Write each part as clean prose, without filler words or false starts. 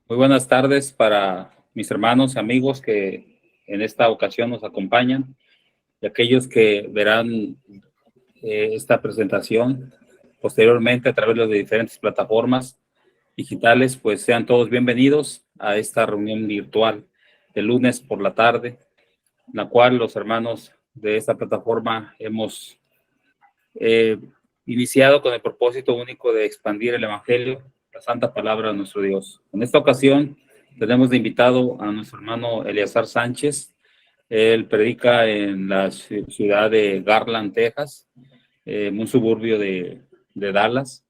Muy buenas tardes para mis hermanos y amigos que en esta ocasión nos acompañan y aquellos que verán esta presentación posteriormente a través de diferentes plataformas digitales, pues sean todos bienvenidos a esta reunión virtual de lunes por la tarde, en la cual los hermanos de esta plataforma hemos eh, iniciado con el propósito único de expandir el Evangelio, la santa palabra de nuestro Dios. En esta ocasión tenemos de invitado a nuestro hermano Eleazar Sánchez. Él predica en la ciudad de Garland, Texas, en un suburbio de Dallas.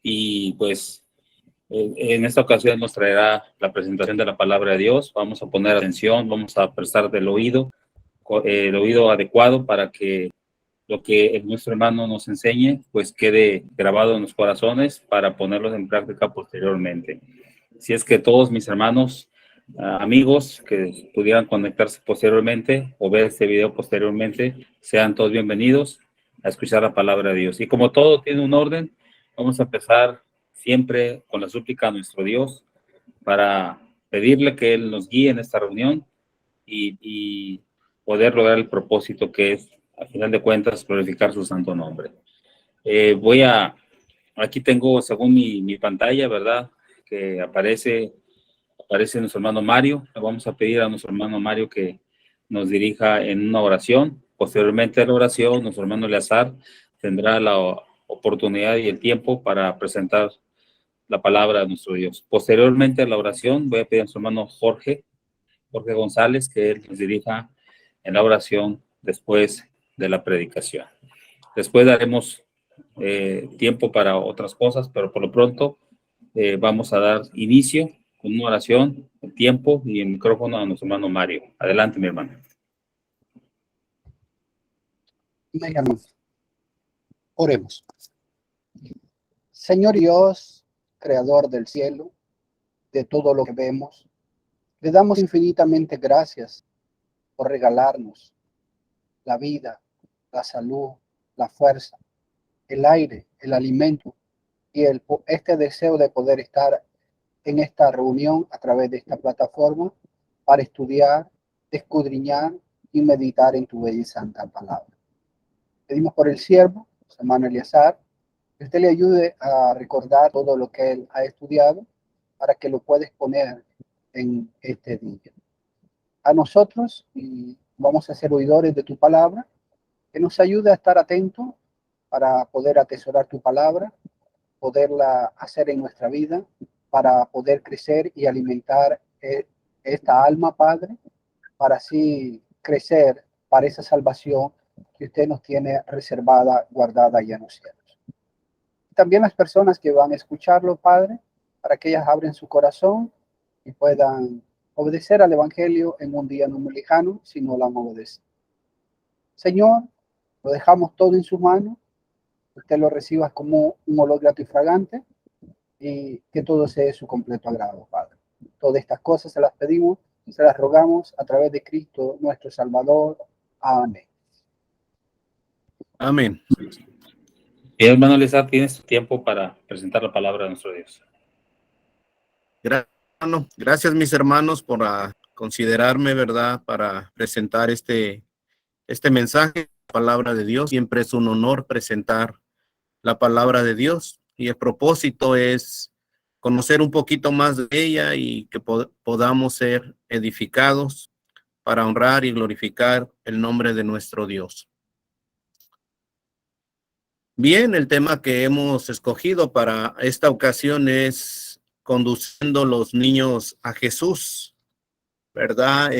Y pues en esta ocasión nos traerá la presentación de la palabra de Dios. Vamos a poner atención, vamos a prestar el oído adecuado para que lo que nuestro hermano nos enseñe, pues quede grabado en los corazones para ponerlos en práctica posteriormente. Si es que todos mis hermanos, amigos que pudieran conectarse posteriormente o ver este video posteriormente, sean todos bienvenidos a escuchar la palabra de Dios. Y como todo tiene un orden, vamos a empezar siempre con la súplica a nuestro Dios para pedirle que Él nos guíe en esta reunión y poder lograr el propósito que es, al final de cuentas, glorificar su santo nombre. Aquí tengo, según mi pantalla, ¿verdad? Que aparece nuestro hermano Mario. Le vamos a pedir a nuestro hermano Mario que nos dirija en una oración. Posteriormente a la oración, nuestro hermano Eleazar tendrá la oportunidad y el tiempo para presentar la palabra de nuestro Dios. Posteriormente a la oración, voy a pedir a nuestro hermano Jorge González, que él nos dirija en la oración después de la predicación. Después daremos tiempo para otras cosas, pero por lo pronto vamos a dar inicio con una oración, el tiempo y el micrófono a nuestro hermano Mario. Adelante, mi hermano. Oremos. Señor Dios, creador del cielo, de todo lo que vemos, le damos infinitamente gracias por regalarnos la vida, la salud, la fuerza, el aire, el alimento y este deseo de poder estar en esta reunión a través de esta plataforma para estudiar, escudriñar y meditar en tu bella y santa palabra. Pedimos por el siervo, hermano Eleazar, que usted le ayude a recordar todo lo que él ha estudiado para que lo pueda exponer en este día. A nosotros, y vamos a ser oidores de tu palabra, que nos ayude a estar atentos para poder atesorar tu palabra, poderla hacer en nuestra vida, para poder crecer y alimentar esta alma, Padre, para así crecer para esa salvación que usted nos tiene reservada, guardada ya en los cielos. También las personas que van a escucharlo, Padre, para que ellas abren su corazón y puedan obedecer al Evangelio en un día no muy lejano, si no lo han obedecido. Señor, lo dejamos todo en su mano, usted lo reciba como un olor grato y fragante y que todo sea de su completo agrado, Padre. Todas estas cosas se las pedimos y se las rogamos a través de Cristo, nuestro Salvador. Amén. Amén. Bien, hermano Eleazar, tienes tiempo para presentar la palabra de nuestro Dios. Gracias, mis hermanos, por considerarme, ¿verdad?, para presentar este mensaje, la palabra de Dios. Siempre es un honor presentar la palabra de Dios y el propósito es conocer un poquito más de ella y que podamos ser edificados para honrar y glorificar el nombre de nuestro Dios. Bien, el tema que hemos escogido para esta ocasión es conduciendo los niños a Jesús, ¿verdad?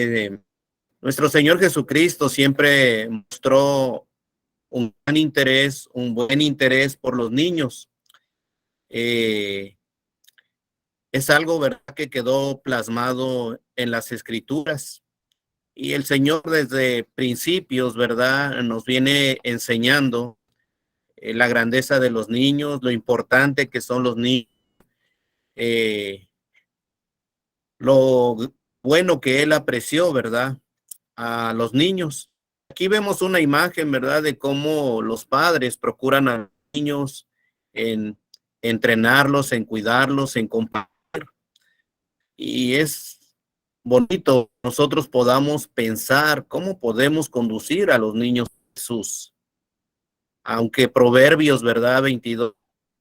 Nuestro Señor Jesucristo siempre mostró un buen interés por los niños. Es algo, ¿verdad?, que quedó plasmado en las Escrituras. Y el Señor desde principios, ¿verdad?, nos viene enseñando la grandeza de los niños, lo importante que son los niños, lo bueno que Él apreció, ¿verdad?, a los niños. Aquí vemos una imagen, ¿verdad?, de cómo los padres procuran a los niños en entrenarlos, en cuidarlos, en compartir Y es bonito nosotros podamos pensar cómo podemos conducir a los niños a Jesús. Aunque Proverbios, ¿verdad? 22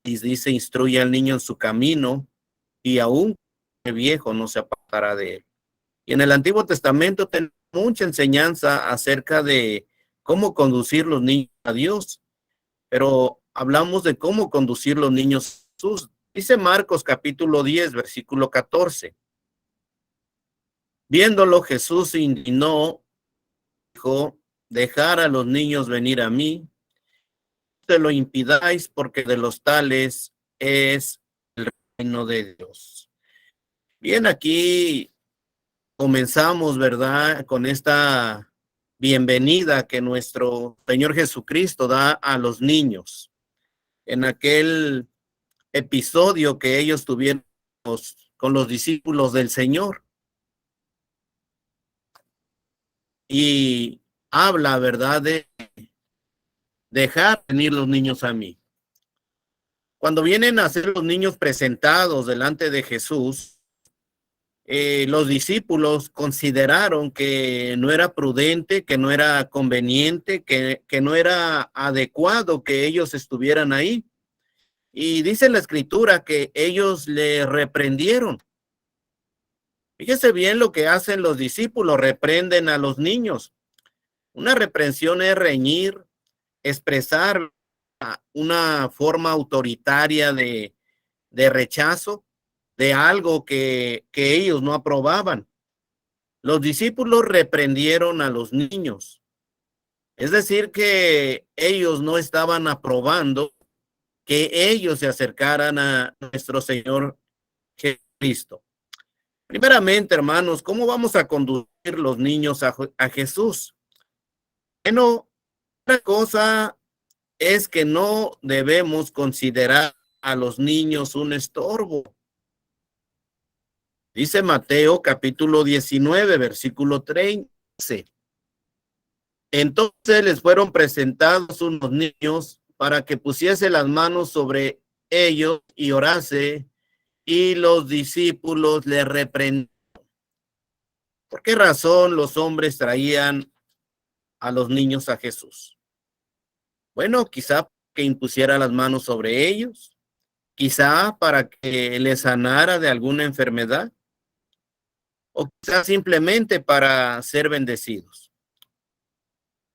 dice, instruye al niño en su camino y aún el viejo no se apartará de él. Y en el Antiguo Testamento tenemos mucha enseñanza acerca de cómo conducir los niños a Dios, pero hablamos de cómo conducir los niños a Jesús. Dice Marcos capítulo 10, versículo 14. Viéndolo, Jesús se indignó, dijo, dejar a los niños venir a mí, no se lo impidáis, porque de los tales es el reino de Dios. Bien, aquí comenzamos, ¿verdad? Con esta bienvenida que nuestro Señor Jesucristo da a los niños. En aquel episodio que ellos tuvieron con los discípulos del Señor. Y habla, ¿verdad?, de dejar venir los niños a mí. Cuando vienen a ser los niños presentados delante de Jesús, los discípulos consideraron que no era prudente, que no era conveniente, que no era adecuado que ellos estuvieran ahí. Y dice la Escritura que ellos le reprendieron. Fíjese bien lo que hacen los discípulos, reprenden a los niños. Una reprensión es reñir, expresar una forma autoritaria de rechazo de algo que ellos no aprobaban. Los discípulos reprendieron a los niños. Es decir, que ellos no estaban aprobando que ellos se acercaran a nuestro Señor Jesucristo. Primeramente, hermanos, ¿cómo vamos a conducir los niños a Jesús? Bueno, una cosa es que no debemos considerar a los niños un estorbo. Dice Mateo capítulo 19, versículo 13. Entonces les fueron presentados unos niños para que pusiese las manos sobre ellos y orase, y los discípulos le reprendieron. ¿Por qué razón los hombres traían a los niños a Jesús? Bueno, quizá que impusiera las manos sobre ellos, quizá para que les sanara de alguna enfermedad, o quizá simplemente para ser bendecidos.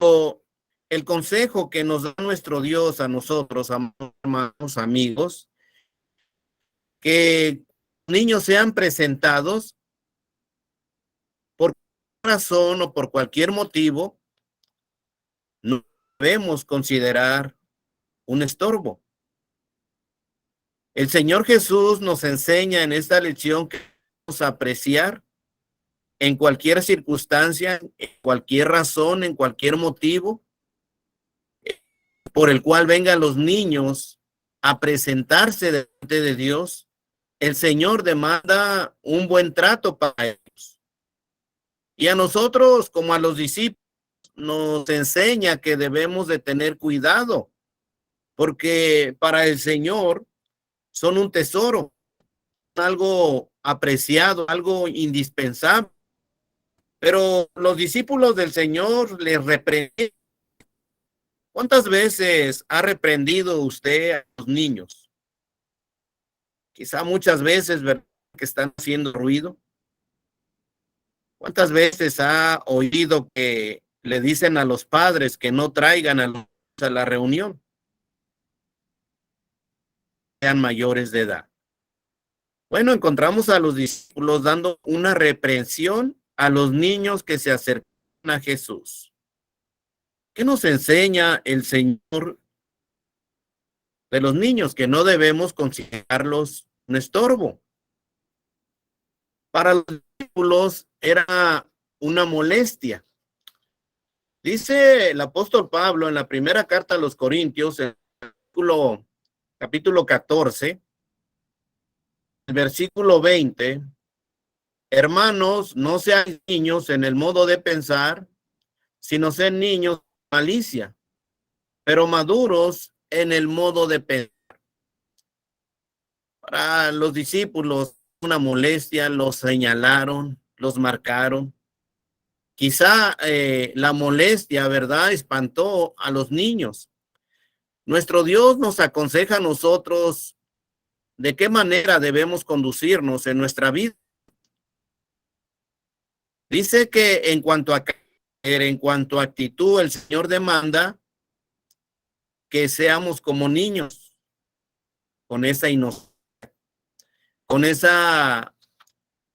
O el consejo que nos da nuestro Dios a nosotros, amados amigos, que niños sean presentados por razón o por cualquier motivo, no debemos considerar un estorbo. El Señor Jesús nos enseña en esta lección que debemos apreciar en cualquier circunstancia, en cualquier razón, en cualquier motivo por el cual vengan los niños a presentarse delante de Dios. El Señor demanda un buen trato para ellos. Y a nosotros, como a los discípulos, nos enseña que debemos de tener cuidado, porque para el Señor son un tesoro, algo apreciado, algo indispensable. Pero los discípulos del Señor les reprenden. ¿Cuántas veces ha reprendido usted a los niños? Quizá muchas veces, ¿verdad?, que están haciendo ruido. ¿Cuántas veces ha oído que le dicen a los padres que no traigan a los niños a la reunión? Sean mayores de edad. Bueno, encontramos a los discípulos dando una reprensión a los niños que se acercan a Jesús. ¿Qué nos enseña el Señor de los niños? Que no debemos considerarlos un estorbo. Para los discípulos era una molestia. Dice el apóstol Pablo en la primera carta a los Corintios, en el capítulo 14, el versículo 20, hermanos, no sean niños en el modo de pensar, sino sean niños de malicia, pero maduros en el modo de pensar. Para los discípulos una molestia, los señalaron, los marcaron. Quizá la molestia, ¿verdad?, espantó a los niños. Nuestro Dios nos aconseja a nosotros de qué manera debemos conducirnos en nuestra vida. Dice que en cuanto a carácter, en cuanto a actitud, el Señor demanda que seamos como niños, con esa inocencia, con esa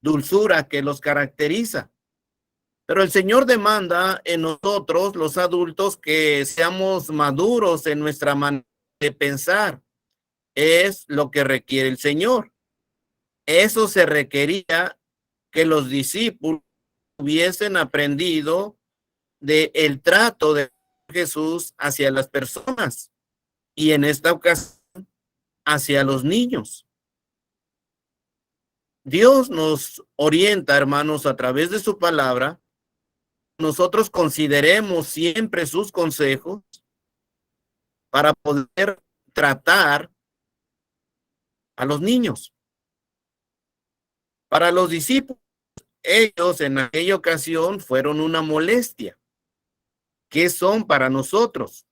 dulzura que los caracteriza. Pero el Señor demanda en nosotros, los adultos, que seamos maduros en nuestra manera de pensar. Es lo que requiere el Señor. Eso se requería que los discípulos hubiesen aprendido del trato de Jesús hacia las personas y en esta ocasión hacia los niños. Dios nos orienta, hermanos, a través de su palabra. Nosotros consideremos siempre sus consejos para poder tratar a los niños. Para los discípulos, ellos en aquella ocasión fueron una molestia. ¿Qué son para nosotros?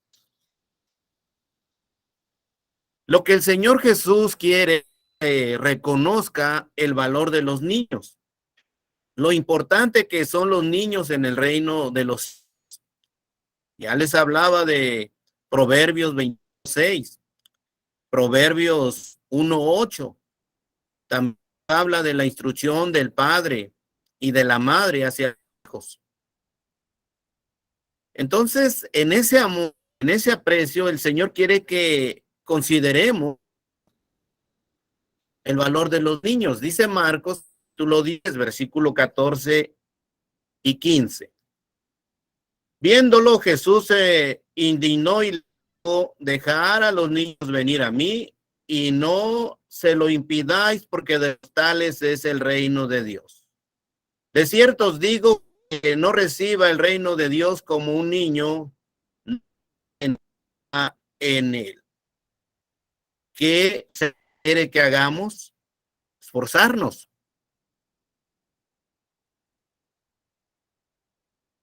Lo que el Señor Jesús quiere reconozca el valor de los niños. Lo importante que son los niños en el reino de los cielos. Ya les hablaba de Proverbios 26, Proverbios 1:8. También habla de la instrucción del padre y de la madre hacia los hijos. Entonces, en ese amor, en ese aprecio, el Señor quiere que consideremos el valor de los niños. Dice Marcos, capítulo 10, versículo 14 y 15. Viéndolo, Jesús se indignó y dijo: dejar a los niños venir a mí y no se lo impidáis, porque de tales es el reino de Dios. De cierto os digo que no reciba el reino de Dios como un niño en él. ¿Qué se quiere que hagamos? Esforzarnos.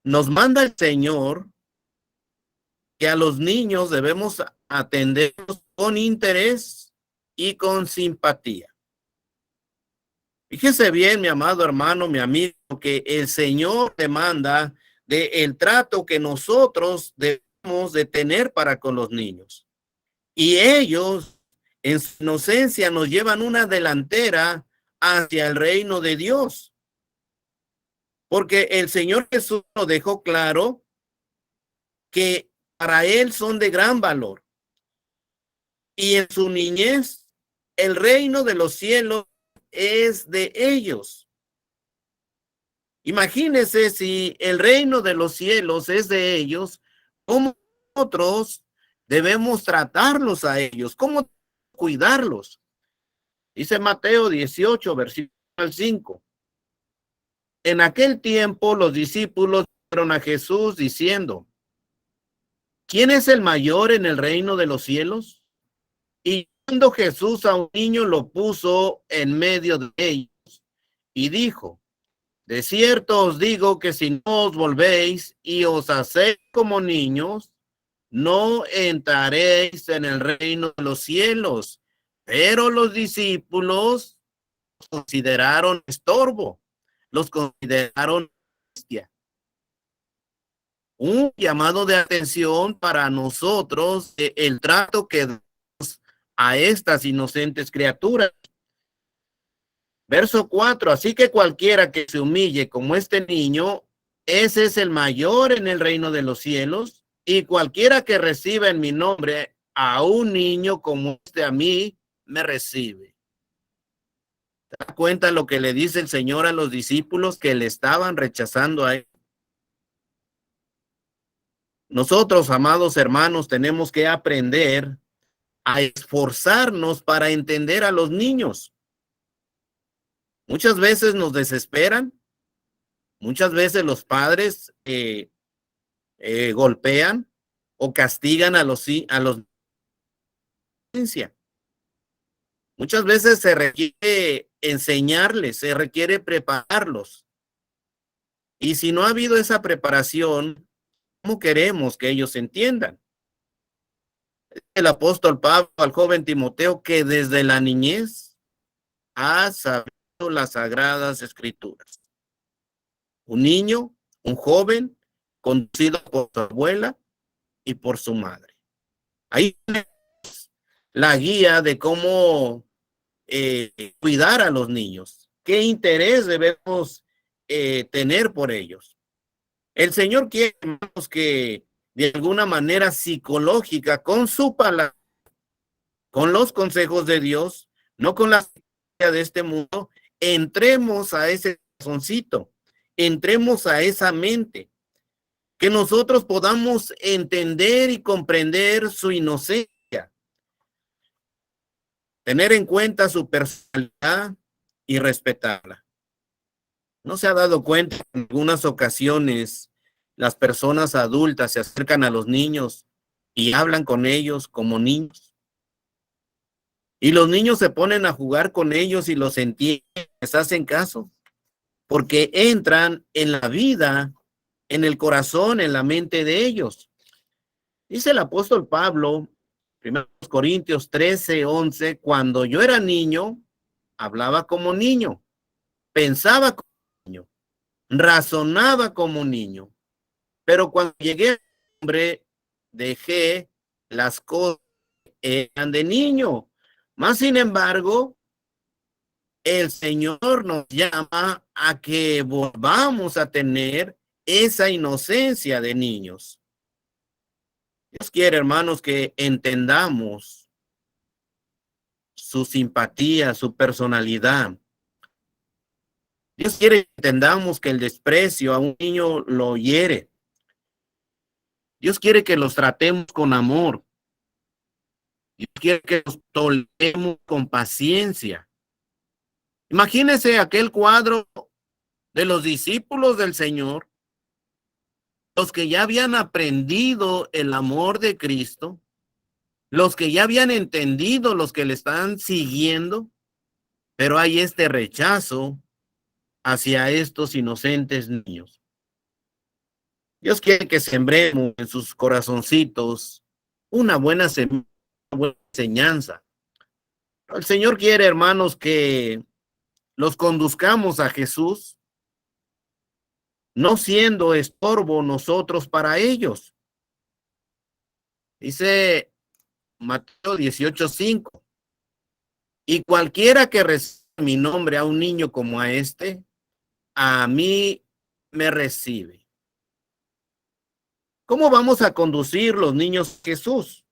Nos manda el Señor que a los niños debemos atenderlos con interés y con simpatía. Fíjese bien, mi amado hermano, mi amigo, que el Señor demanda del trato que nosotros debemos de tener para con los niños. Y ellos, en su inocencia, nos llevan una delantera hacia el reino de Dios. Porque el Señor Jesús nos dejó claro que para Él son de gran valor. Y en su niñez, el reino de los cielos es de ellos. Imagínense, si el reino de los cielos es de ellos, ¿cómo nosotros debemos tratarlos a ellos? ¿Cómo cuidarlos? Dice Mateo 18, versículo 5. En aquel tiempo los discípulos fueron a Jesús diciendo: ¿quién es el mayor en el reino de los cielos? Y cuando Jesús a un niño lo puso en medio de ellos y dijo: de cierto os digo que si no os volvéis y os hacéis como niños, no entraréis en el reino de los cielos. Pero los discípulos los consideraron estorbo, los consideraron bestia. Un llamado de atención para nosotros, el trato que damos a estas inocentes criaturas. Verso 4, así que cualquiera que se humille como este niño, ese es el mayor en el reino de los cielos, y cualquiera que reciba en mi nombre a un niño como este a mí, me recibe. ¿Te das cuenta lo que le dice el Señor a los discípulos que le estaban rechazando a él? Nosotros, amados hermanos, tenemos que aprender a esforzarnos para entender a los niños. Muchas veces nos desesperan, muchas veces los padres golpean o castigan a los. Muchas veces se requiere enseñarles, se requiere prepararlos. Y si no ha habido esa preparación, ¿cómo queremos que ellos entiendan? El apóstol Pablo al joven Timoteo que desde la niñez ha sabido las sagradas escrituras. Un niño, un joven, conducido por su abuela y por su madre. Ahí tenemos la guía de cómo cuidar a los niños. ¿Qué interés debemos tener por ellos? El Señor quiere, hermanos, que de alguna manera psicológica, con su palabra, con los consejos de Dios, no con la ciencia de este mundo, entremos a ese corazoncito, entremos a esa mente, que nosotros podamos entender y comprender su inocencia, tener en cuenta su personalidad y respetarla. ¿No se ha dado cuenta que en algunas ocasiones las personas adultas se acercan a los niños y hablan con ellos como niños? Y los niños se ponen a jugar con ellos y los entienden, les hacen caso, porque entran en la vida, en el corazón, en la mente de ellos. Dice el apóstol Pablo, 1 Corintios 13:11, cuando yo era niño, hablaba como niño, pensaba como niño, razonaba como niño, pero cuando llegué a hombre, dejé las cosas que eran de niño. Más sin embargo, el Señor nos llama a que volvamos a tener esa inocencia de niños. Dios quiere, hermanos, que entendamos su simpatía, su personalidad. Dios quiere que entendamos que el desprecio a un niño lo hiere. Dios quiere que los tratemos con amor. Dios quiere que los toleremos con paciencia. Imagínense aquel cuadro de los discípulos del Señor, los que ya habían aprendido el amor de Cristo, los que ya habían entendido, los que le están siguiendo, pero hay este rechazo hacia estos inocentes niños. Dios quiere que sembremos en sus corazoncitos una buena semilla, una buena enseñanza. El Señor quiere, hermanos, que los conduzcamos a Jesús, no siendo estorbo nosotros para ellos. Dice Mateo 18:5, y cualquiera que reciba mi nombre a un niño como a este, a mí me recibe. ¿Cómo vamos a conducir los niños a Jesús?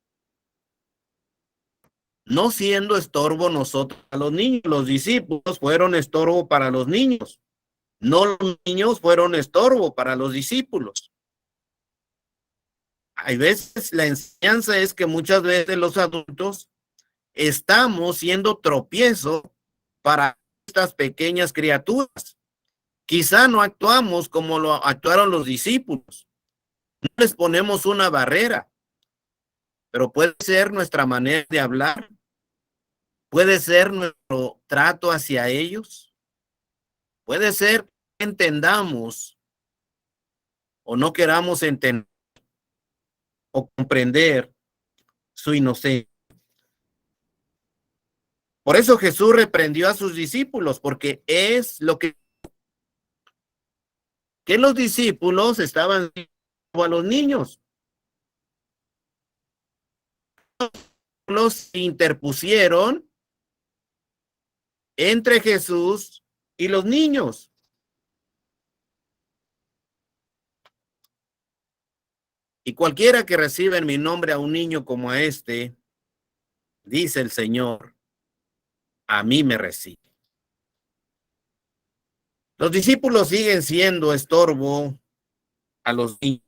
No siendo estorbo nosotros a los niños. Los discípulos fueron estorbo para los niños. No los niños fueron estorbo para los discípulos. Hay veces la enseñanza es que muchas veces los adultos estamos siendo tropiezo para estas pequeñas criaturas. Quizá no actuamos como lo actuaron los discípulos. No les ponemos una barrera, pero puede ser nuestra manera de hablar, puede ser nuestro trato hacia ellos, puede ser que entendamos o no queramos entender o comprender su inocencia. Por eso Jesús reprendió a sus discípulos, porque es lo que los discípulos estaban a los niños. Los interpusieron entre Jesús y los niños. Y cualquiera que reciba en mi nombre a un niño como a este, dice el Señor, a mí me recibe. Los discípulos siguen siendo estorbo a los niños.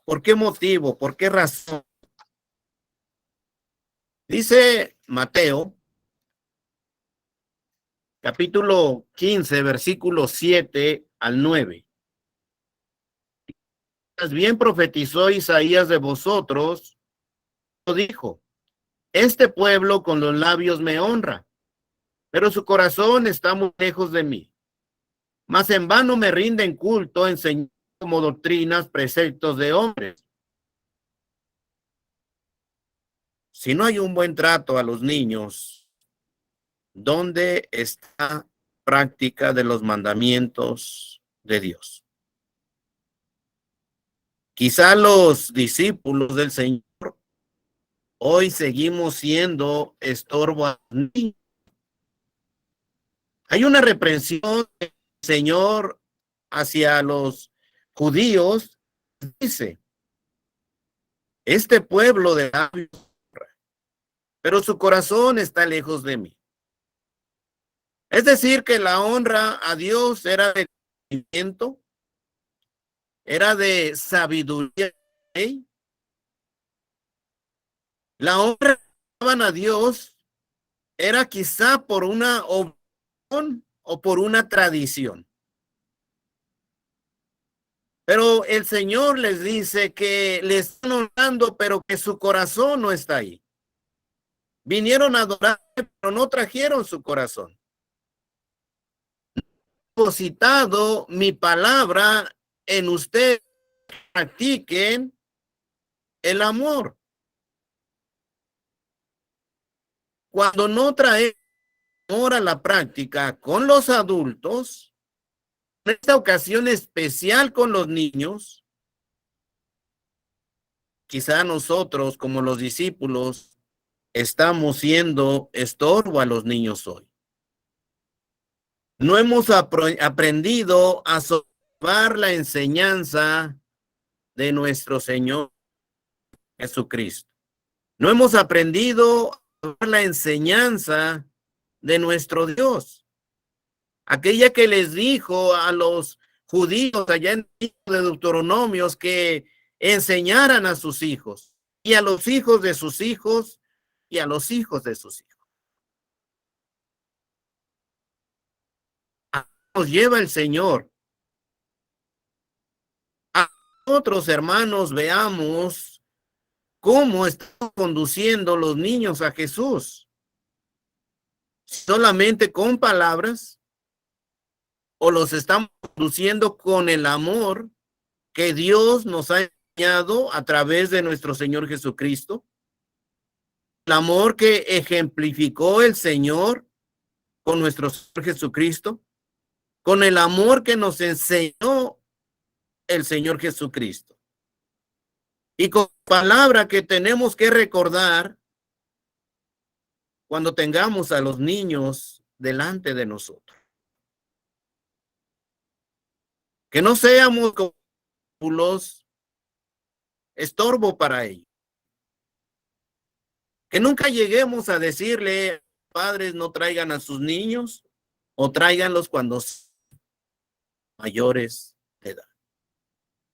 ¿Por qué motivo? ¿Por qué razón? Dice Mateo, capítulo 15, versículos 7 al 9. Bien profetizó Isaías de vosotros, dijo, este pueblo con los labios me honra, pero su corazón está muy lejos de mí. Mas en vano me rinden culto, enseñando como doctrinas, preceptos de hombres. Si no hay un buen trato a los niños, ¿dónde está la práctica de los mandamientos de Dios? Quizá los discípulos del Señor hoy seguimos siendo estorbo a los niños. Hay una reprensión del Señor hacia los judíos. Dice, este pueblo de labios, pero su corazón está lejos de mí. Es decir, que la honra a Dios era de conocimiento, era de sabiduría. La honra que daban a Dios era quizá por una obligación o por una tradición. Pero el Señor les dice que le están honrando, pero que su corazón no está ahí. Vinieron a adorar, pero no trajeron su corazón. He depositado mi palabra en ustedes, practiquen el amor. Cuando no trae amor a la práctica con los adultos, en esta ocasión especial con los niños, quizá nosotros como los discípulos estamos siendo estorbo a los niños hoy. No hemos aprendido a sobrellevar la enseñanza de nuestro Señor Jesucristo. No hemos aprendido a sobrellevar la enseñanza de nuestro Dios. Aquella que les dijo a los judíos allá en el libro de Deuteronomios que enseñaran a sus hijos y a los hijos de sus hijos y a los hijos de sus hijos. A nos lleva el Señor. A nosotros, hermanos, veamos cómo están conduciendo los niños a Jesús. Solamente con palabras o los están conduciendo con el amor que Dios nos ha enseñado a través de nuestro Señor Jesucristo. El amor que ejemplificó el Señor con nuestro Señor Jesucristo, con el amor que nos enseñó el Señor Jesucristo. Y con palabra que tenemos que recordar cuando tengamos a los niños delante de nosotros. Que no seamos como los estorbo para ellos. Que nunca lleguemos a decirle, padres, no traigan a sus niños o tráiganlos cuando sean mayores de edad.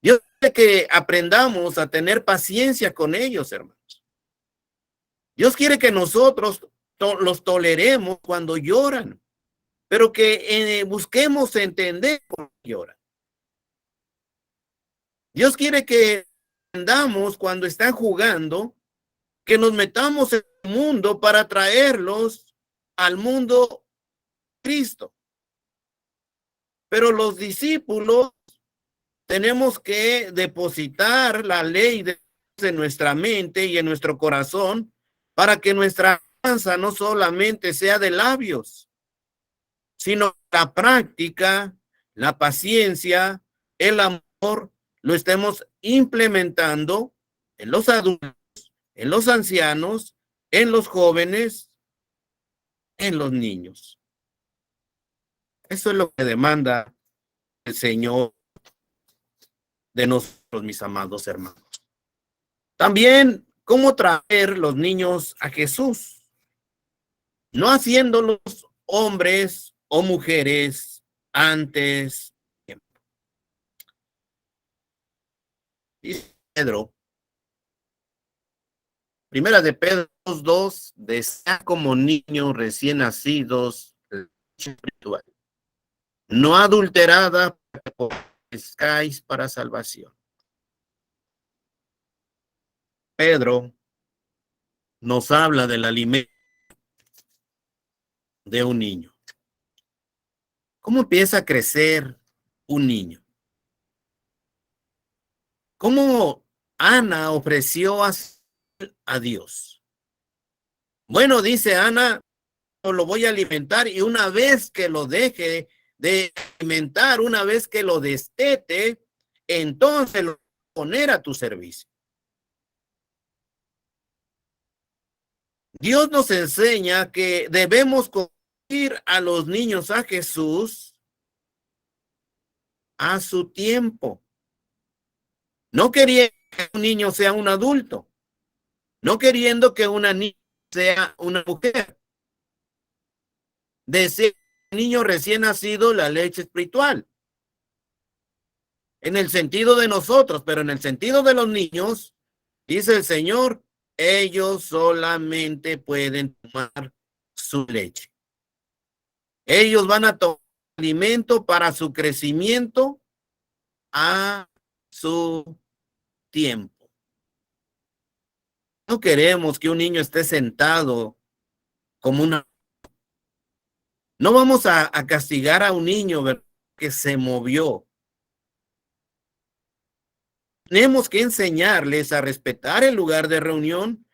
Dios quiere que aprendamos a tener paciencia con ellos, hermanos. Dios quiere que nosotros los toleremos cuando lloran, pero que busquemos entender por qué lloran. Dios quiere que entendamos cuando están jugando, que nos metamos en el mundo para traerlos al mundo de Cristo. Pero los discípulos tenemos que depositar la ley de Dios en nuestra mente y en nuestro corazón para que nuestra alabanza no solamente sea de labios, sino la práctica, la paciencia, el amor, lo estemos implementando en los adultos, en los ancianos, en los jóvenes, en los niños. Eso es lo que demanda el Señor de nosotros, mis amados hermanos. También, ¿cómo traer los niños a Jesús? No haciéndolos hombres o mujeres antes de tiempo. Dice Pedro, primera de Pedro 2, desea como niños recién nacidos espiritual, no adulterada, pescáis para salvación. Pedro nos habla del alimento de un niño. ¿Cómo empieza a crecer un niño? ¿Cómo Ana ofreció a Dios? Bueno, dice Ana, lo voy a alimentar y una vez que lo deje de alimentar, una vez que lo destete, entonces lo voy a poner a tu servicio. Dios nos enseña que debemos conducir a los niños a Jesús a su tiempo. No queriendo que un niño sea un adulto, no queriendo que una niña sea una mujer. Desea un niño recién nacido la leche espiritual. En el sentido de nosotros, pero en el sentido de los niños, dice el Señor, ellos solamente pueden tomar su leche. Ellos van a tomar alimento para su crecimiento a su tiempo. No queremos que un niño esté sentado como una... No vamos a castigar a un niño, ¿verdad?, que se movió. Tenemos que enseñarles a respetar el lugar de reunión.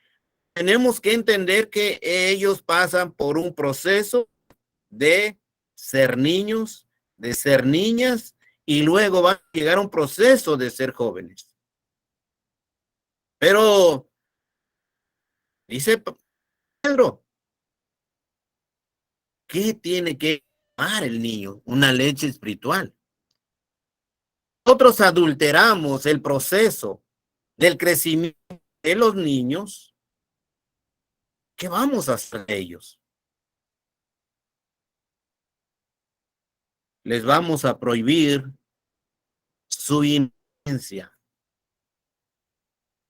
Tenemos que entender que ellos pasan por un proceso de ser niños, de ser niñas, y luego van a llegar a un proceso de ser jóvenes. Pero, dice Pedro, ¿qué tiene que tomar el niño? Una leche espiritual. Nosotros adulteramos el proceso del crecimiento de los niños. ¿Qué vamos a hacer de ellos? Les vamos a prohibir su inocencia.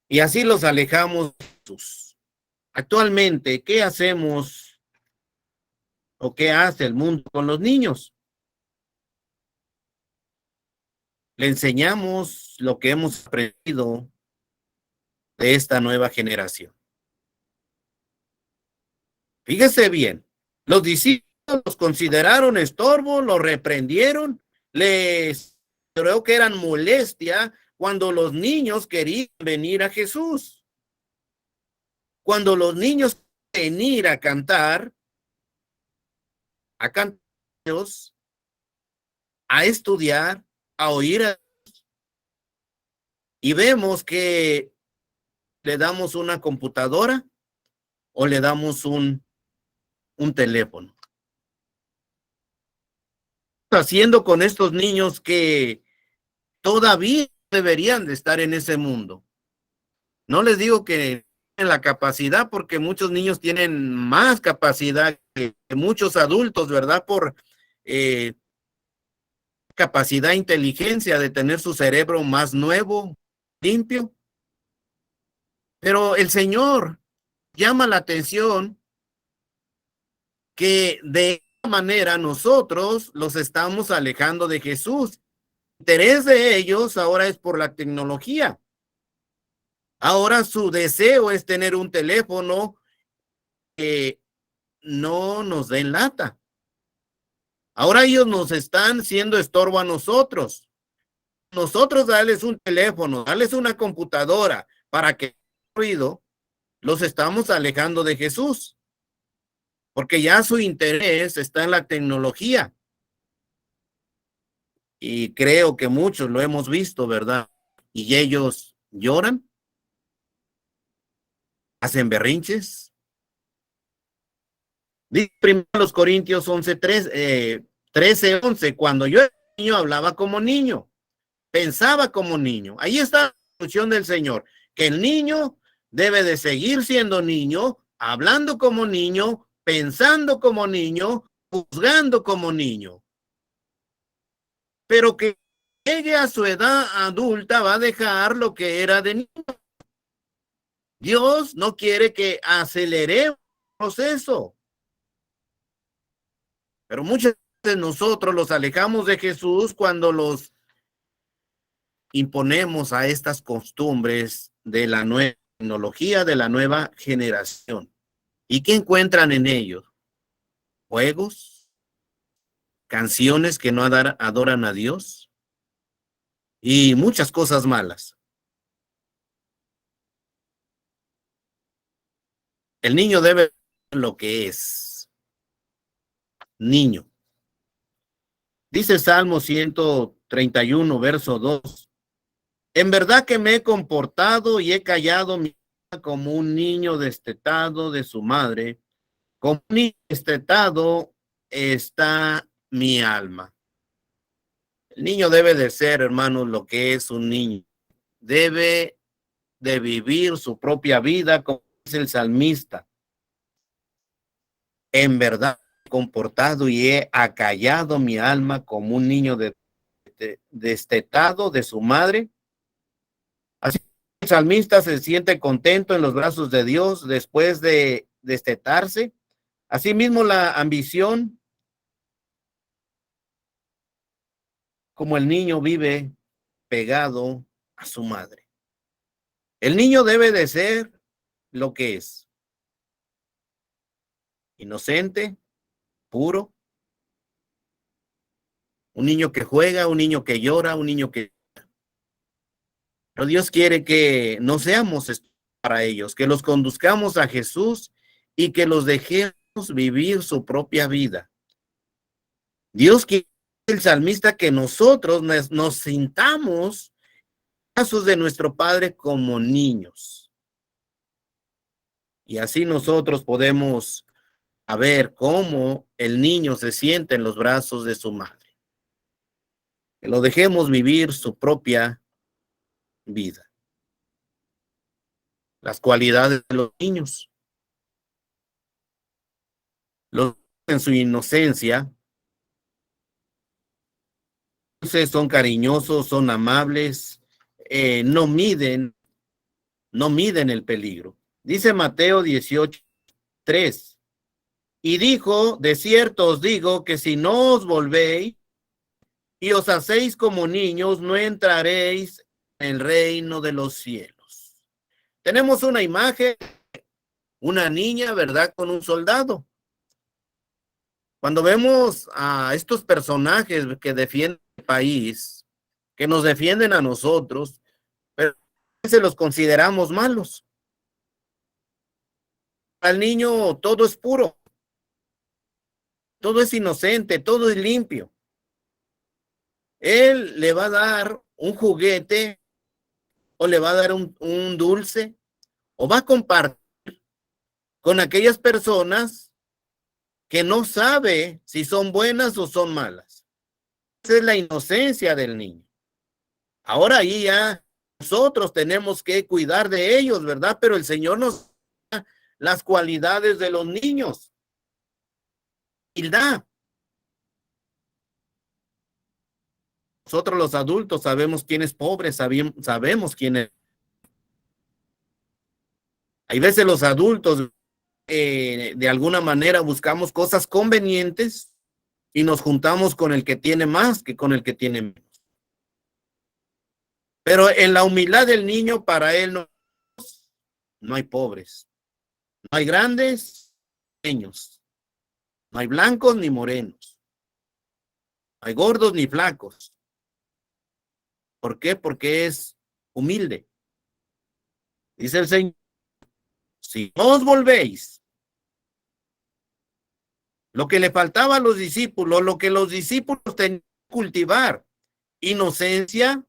Y así los alejamos de Jesús. Actualmente, ¿qué hacemos o qué hace el mundo con los niños? Le enseñamos lo que hemos aprendido de esta nueva generación. Fíjese bien, los discípulos los consideraron estorbo, los reprendieron, les creo que eran molestia cuando los niños querían venir a Jesús. Cuando los niños venir a cantar, a estudiar, a oír y vemos que le damos una computadora o le damos un teléfono. ¿Qué está haciendo con estos niños que todavía deberían de estar en ese mundo? No les digo que tienen la capacidad, porque muchos niños tienen más capacidad que muchos adultos, ¿verdad? Por capacidad, inteligencia de tener su cerebro más nuevo, limpio. Pero el Señor llama la atención que de esta manera nosotros los estamos alejando de Jesús. El interés de ellos ahora es por la tecnología. Ahora su deseo es tener un teléfono que no nos den lata. Ahora ellos nos están siendo estorbo a nosotros. Nosotros darles un teléfono, darles una computadora para que ruido, los estamos alejando de Jesús. Porque ya su interés está en la tecnología. Y creo que muchos lo hemos visto, ¿verdad? Y ellos lloran, hacen berrinches. Dice primero los Corintios 13:11, cuando yo era niño hablaba como niño, pensaba como niño. Ahí está la instrucción del Señor, que el niño debe de seguir siendo niño, hablando como niño, pensando como niño, juzgando como niño. Pero que llegue a su edad adulta va a dejar lo que era de niño. Dios no quiere que aceleremos el proceso. Pero muchas veces nosotros los alejamos de Jesús cuando los imponemos a estas costumbres de la nueva tecnología, de la nueva generación. ¿Y qué encuentran en ellos? juegos, canciones que no adoran a Dios y muchas cosas malas. El niño debe ser lo que es, niño. Dice Salmo 131, verso 2. En verdad que me he comportado y he callado mi boca como un niño destetado de su madre. Como un niño destetado está mi alma. El niño debe de ser, hermanos, lo que es un niño. Debe de vivir su propia vida, como dice el salmista. En verdad he comportado y he acallado mi alma como un niño destetado de su madre. Así el salmista se siente contento en los brazos de Dios después de destetarse. Asimismo, la ambición, como el niño vive pegado a su madre. El niño debe de ser lo que es: inocente, puro, un niño que juega, un niño que llora, un niño que... Pero Dios quiere que no seamos para ellos, que los conduzcamos a Jesús y que los dejemos vivir su propia vida. Dios quiere, el salmista, que nosotros nos sintamos brazos de nuestro Padre como niños. Y así nosotros podemos ver cómo el niño se siente en los brazos de su madre. Que lo dejemos vivir su propia vida. Las cualidades de los niños. Los en su inocencia son cariñosos, son amables, no miden el peligro. Dice Mateo 18:3. Y dijo: de cierto os digo que si no os volvéis y os hacéis como niños, no entraréis en el reino de los cielos. Tenemos una imagen, una niña, ¿verdad?, con un soldado. Cuando vemos a estos personajes que defienden el país, que nos defienden a nosotros, pero se los consideramos malos. Al niño todo es puro, todo es inocente, todo es limpio. Él le va a dar un juguete, o le va a dar un dulce, o va a compartir con aquellas personas que no sabe si son buenas o son malas. Esa es la inocencia del niño. Ahora ahí ya nosotros tenemos que cuidar de ellos, ¿verdad? Pero el Señor nos da las cualidades de los niños. Humildad. Nosotros los adultos sabemos quién es pobre, sabemos quién es. Hay veces los adultos de alguna manera buscamos cosas convenientes y nos juntamos con el que tiene más que con el que tiene menos. Pero en la humildad del niño, para él no hay pobres, no hay grandes, pequeños, no hay blancos ni morenos, no hay gordos ni flacos. ¿Por qué? Porque es humilde. Dice el Señor: si no os volvéis. Lo que le faltaba a los discípulos, lo que los discípulos tenían que cultivar: inocencia,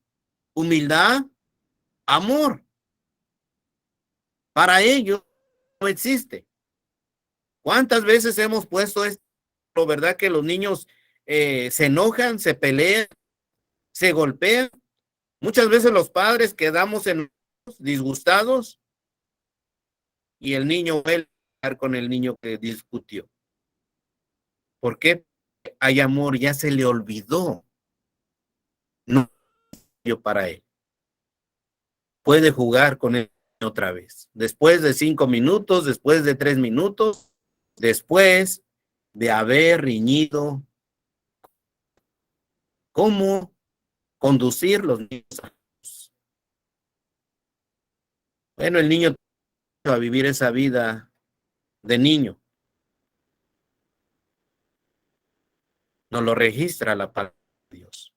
humildad, amor. Para ellos no existe. ¿Cuántas veces hemos puesto esto, verdad? Que los niños se enojan, se pelean, se golpean. Muchas veces los padres quedamos disgustados y el niño va a estar con el niño que discutió. ¿Por qué? Hay amor, ya se le olvidó. No, para él. Puede jugar con él otra vez. Después de 5 minutos, después de 3 minutos, después de haber riñido. ¿Cómo conducir los niños? Bueno, el niño va a vivir esa vida de niño. Nos lo registra la palabra de Dios.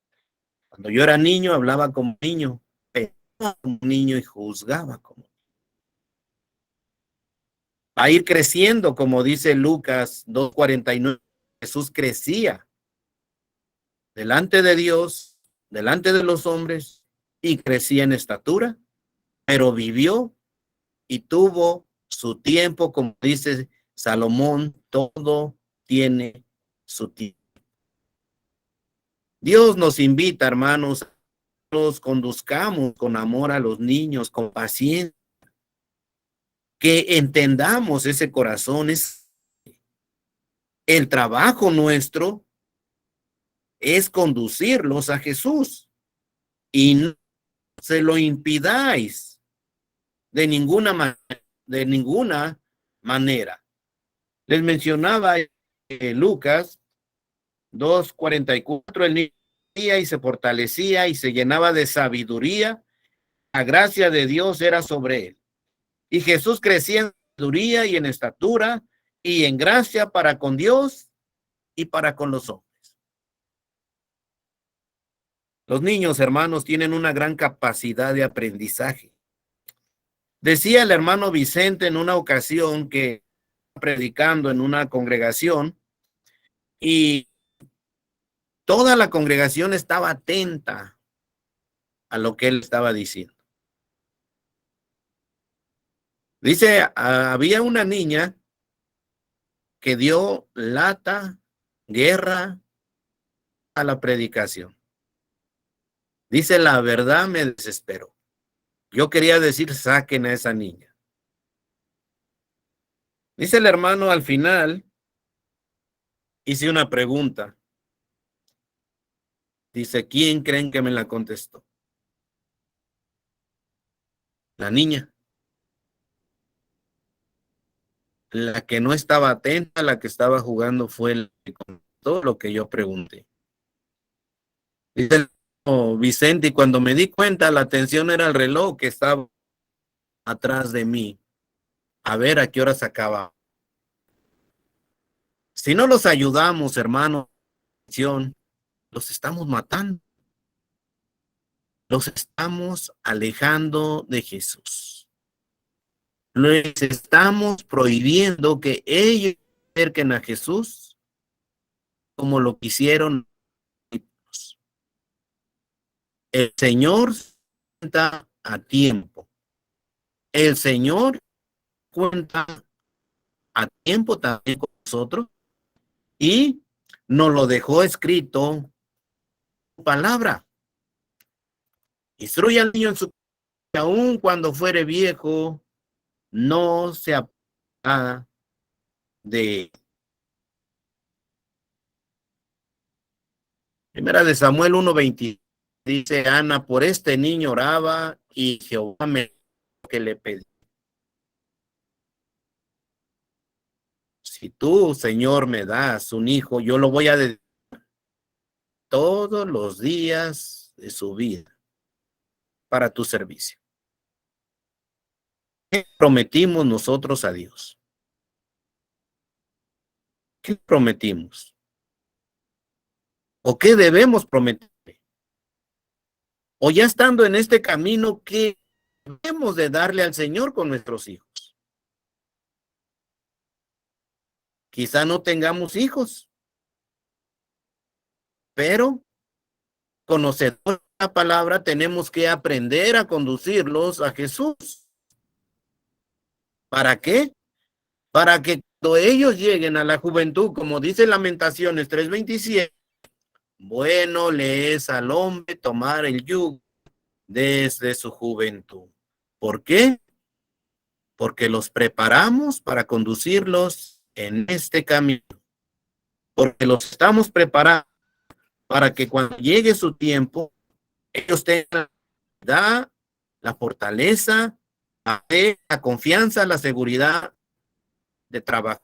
Cuando yo era niño, hablaba como niño, pensaba como niño y juzgaba como. Va a ir creciendo, como dice Lucas 2:49. Jesús crecía delante de Dios, delante de los hombres, y crecía en estatura, pero vivió y tuvo su tiempo, como dice Salomón, todo tiene su tiempo. Dios nos invita, hermanos, a que nos conduzcamos con amor a los niños, con paciencia, que entendamos ese corazón. Es el trabajo nuestro es conducirlos a Jesús y no se lo impidáis de ninguna manera. Les mencionaba Lucas 2:44, el niño crecía y se fortalecía y se llenaba de sabiduría. La gracia de Dios era sobre él. Y Jesús crecía en sabiduría y en estatura y en gracia para con Dios y para con los hombres. Los niños, hermanos, tienen una gran capacidad de aprendizaje. Decía el hermano Vicente en una ocasión que predicando en una congregación y toda la congregación estaba atenta a lo que él estaba diciendo. Dice, había una niña que dio lata, guerra a la predicación. Dice, la verdad me desesperó. Yo quería decir, saquen a esa niña. Dice el hermano, al final, hice una pregunta. Dice, ¿quién creen que me la contestó? La niña. La que no estaba atenta, la que estaba jugando fue el que contestó lo que yo pregunté. Dice el hermano Vicente, y cuando me di cuenta, la atención era el reloj que estaba atrás de mí. A ver a qué hora se acaba. Si no los ayudamos, hermanos, los estamos matando. Los estamos alejando de Jesús. Les estamos prohibiendo que ellos se acerquen a Jesús como lo quisieron. El Señor cuenta a tiempo. El Señor cuenta a tiempo también con nosotros y nos lo dejó escrito en palabra. Instruye al niño en su casa, aun cuando fuere viejo, no se apartará de él. Primera de Samuel 1:20 dice Ana, por este niño oraba y Jehová me dio lo que le pedí. Si tú, Señor, me das un hijo, yo lo voy a dedicar todos los días de su vida para tu servicio. ¿Qué prometimos nosotros a Dios? ¿Qué prometimos? ¿O qué debemos prometer? O ya estando en este camino, ¿qué debemos de darle al Señor con nuestros hijos? Quizá no tengamos hijos, pero conocedor la palabra, tenemos que aprender a conducirlos a Jesús. ¿Para qué? Para que cuando ellos lleguen a la juventud, como dice Lamentaciones 3:27, bueno le es al hombre tomar el yugo desde su juventud. ¿Por qué? Porque los preparamos para conducirlos en este camino. Porque los estamos preparando para que cuando llegue su tiempo, ellos tengan la fortaleza, la fe, la confianza, la seguridad de trabajar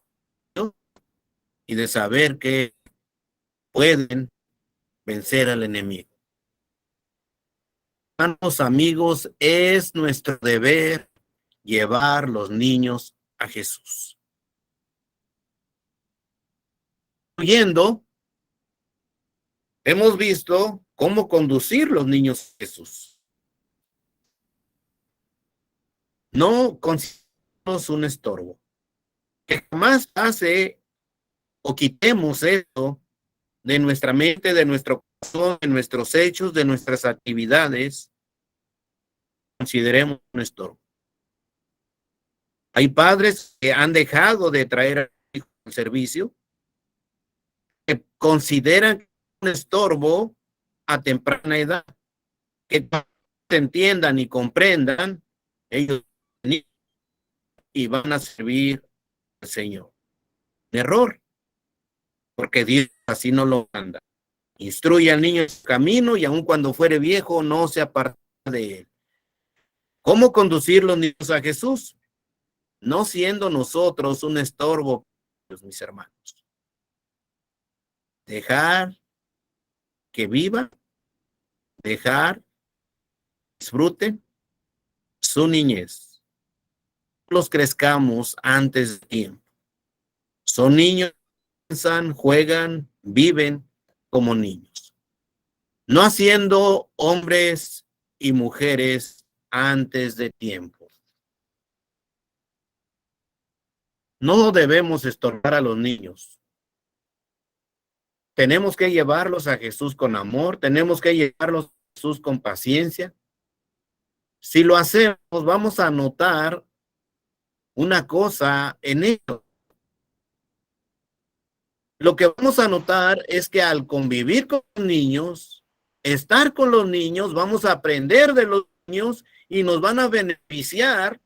y de saber que pueden vencer al enemigo. Hermanos, amigos, es nuestro deber llevar los niños a Jesús. Incluyendo hemos visto cómo conducir los niños a Jesús. No consideramos un estorbo. Que jamás pase o quitemos eso de nuestra mente, de nuestro corazón, de nuestros hechos, de nuestras actividades, consideremos un estorbo. Hay padres que han dejado de traer a su hijo al servicio, que consideran un estorbo a temprana edad, que se entiendan y comprendan, ellos y van a servir al Señor. Un error, porque Dios así no lo manda. Instruye al niño en su camino y aun cuando fuere viejo no se aparta de él. ¿Cómo conducir los niños a Jesús? No siendo nosotros un estorbo, mis hermanos. Dejar que viva, dejar, disfruten su niñez. Los crezcamos antes de tiempo. Son niños, piensan, juegan, viven como niños. No haciendo hombres y mujeres antes de tiempo. No debemos estorbar a los niños. Tenemos que llevarlos a Jesús con amor, tenemos que llevarlos a Jesús con paciencia. Si lo hacemos, vamos a notar una cosa en ello. Lo que vamos a notar es que al convivir con los niños, estar con los niños, vamos a aprender de los niños y nos van a beneficiar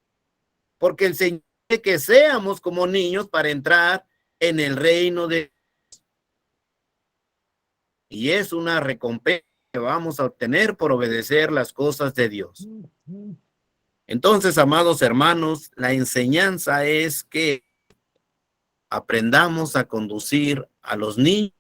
porque el Señor quiere que seamos como niños para entrar en el reino de Dios. Y es una recompensa que vamos a obtener por obedecer las cosas de Dios. Entonces, amados hermanos, la enseñanza es que aprendamos a conducir a los niños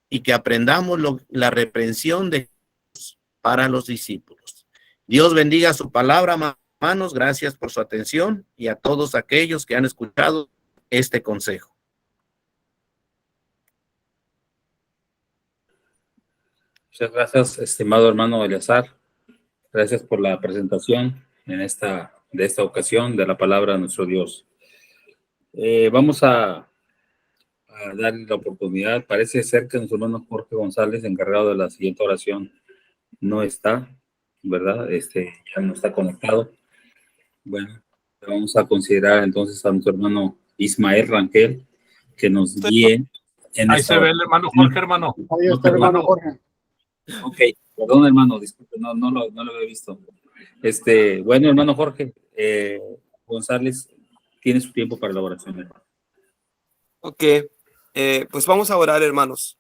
y que aprendamos la reprensión de Dios para los discípulos. Dios bendiga su palabra, hermanos. Gracias por su atención y a todos aquellos que han escuchado este consejo. Muchas gracias, estimado hermano Eleazar. Gracias por la presentación de esta ocasión de la palabra de nuestro Dios. Vamos a darle la oportunidad. Parece ser que nuestro hermano Jorge González, encargado de la siguiente oración, no está, ¿verdad? Ya no está conectado. Bueno, vamos a considerar entonces a nuestro hermano Ismael Rangel, que nos guíe en Ahí esta se ve hora. el hermano Jorge, hermano. Ahí está, hermano Jorge. Ok, perdón, hermano, disculpe, no lo había visto. Bueno, hermano Jorge González, tiene su tiempo para la oración, hermano. Ok, pues vamos a orar, hermanos.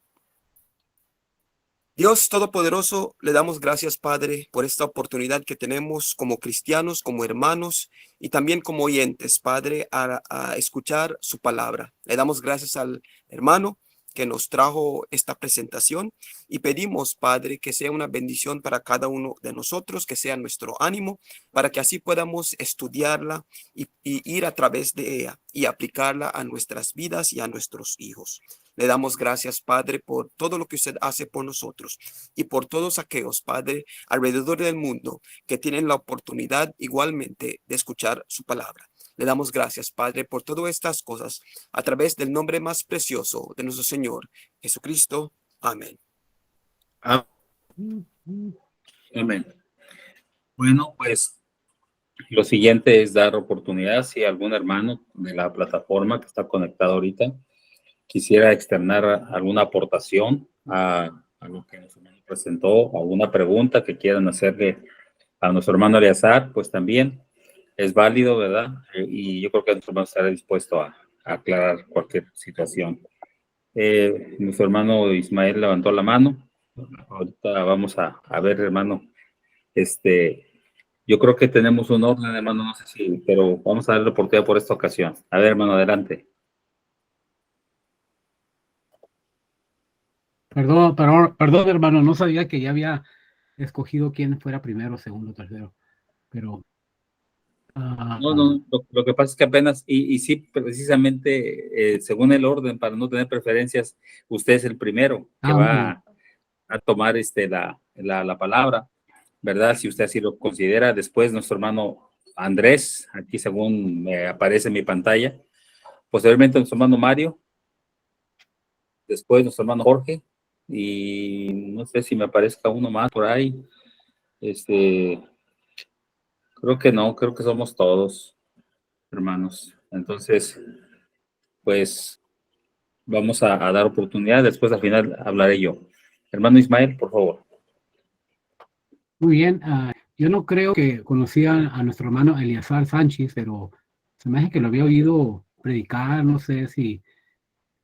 Dios Todopoderoso, le damos gracias, Padre, por esta oportunidad que tenemos como cristianos, como hermanos y también como oyentes, Padre, a escuchar su palabra. Le damos gracias al hermano que nos trajo esta presentación y pedimos, Padre, que sea una bendición para cada uno de nosotros, que sea nuestro ánimo, para que así podamos estudiarla y ir a través de ella y aplicarla a nuestras vidas y a nuestros hijos. Le damos gracias, Padre, por todo lo que usted hace por nosotros y por todos aquellos, Padre, alrededor del mundo que tienen la oportunidad igualmente de escuchar su palabra. Le damos gracias, Padre, por todas estas cosas a través del nombre más precioso de nuestro Señor Jesucristo. Amén. Amén. Bueno, pues lo siguiente es dar oportunidad si algún hermano de la plataforma que está conectado ahorita quisiera externar alguna aportación a lo que nuestro hermano presentó, alguna pregunta que quieran hacerle a nuestro hermano Eleazar, pues también es válido, ¿verdad? Y yo creo que nuestro hermano estará dispuesto a aclarar cualquier situación. Nuestro hermano Ismael levantó la mano. Ahorita vamos a ver, hermano. Yo creo que tenemos un orden, hermano, no sé si, pero vamos a darle oportunidad por esta ocasión. A ver, hermano, adelante. Perdón, hermano, no sabía que ya había escogido quién fuera primero, segundo, tercero, pero No, no, lo que pasa es que apenas, y sí, precisamente, según el orden, para no tener preferencias, usted es el primero que muy va bien. a tomar la palabra, ¿verdad? Si usted así lo considera. Después nuestro hermano Andrés, aquí según me aparece en mi pantalla. Posteriormente nuestro hermano Mario. Después nuestro hermano Jorge. Y no sé si me aparezca uno más por ahí. Creo que no, creo que somos todos, hermanos. Entonces, pues vamos a dar oportunidad. Después al final hablaré yo. Hermano Ismael, por favor. Muy bien. Yo no creo que conocía a nuestro hermano Eleazar Sánchez, pero se me hace que lo había oído predicar, no sé si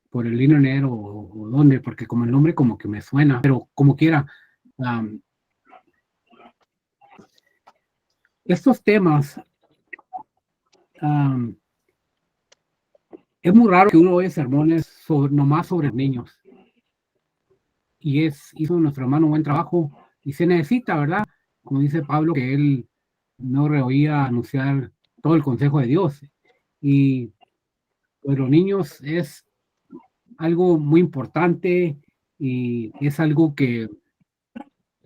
por el internet o dónde, porque como el nombre como que me suena, pero como quiera. Estos temas, es muy raro que uno oye sermones nomás sobre niños. Y hizo nuestro hermano un buen trabajo y se necesita, ¿verdad? Como dice Pablo, que él no reoía anunciar todo el consejo de Dios. Y pues los niños es algo muy importante y es algo que,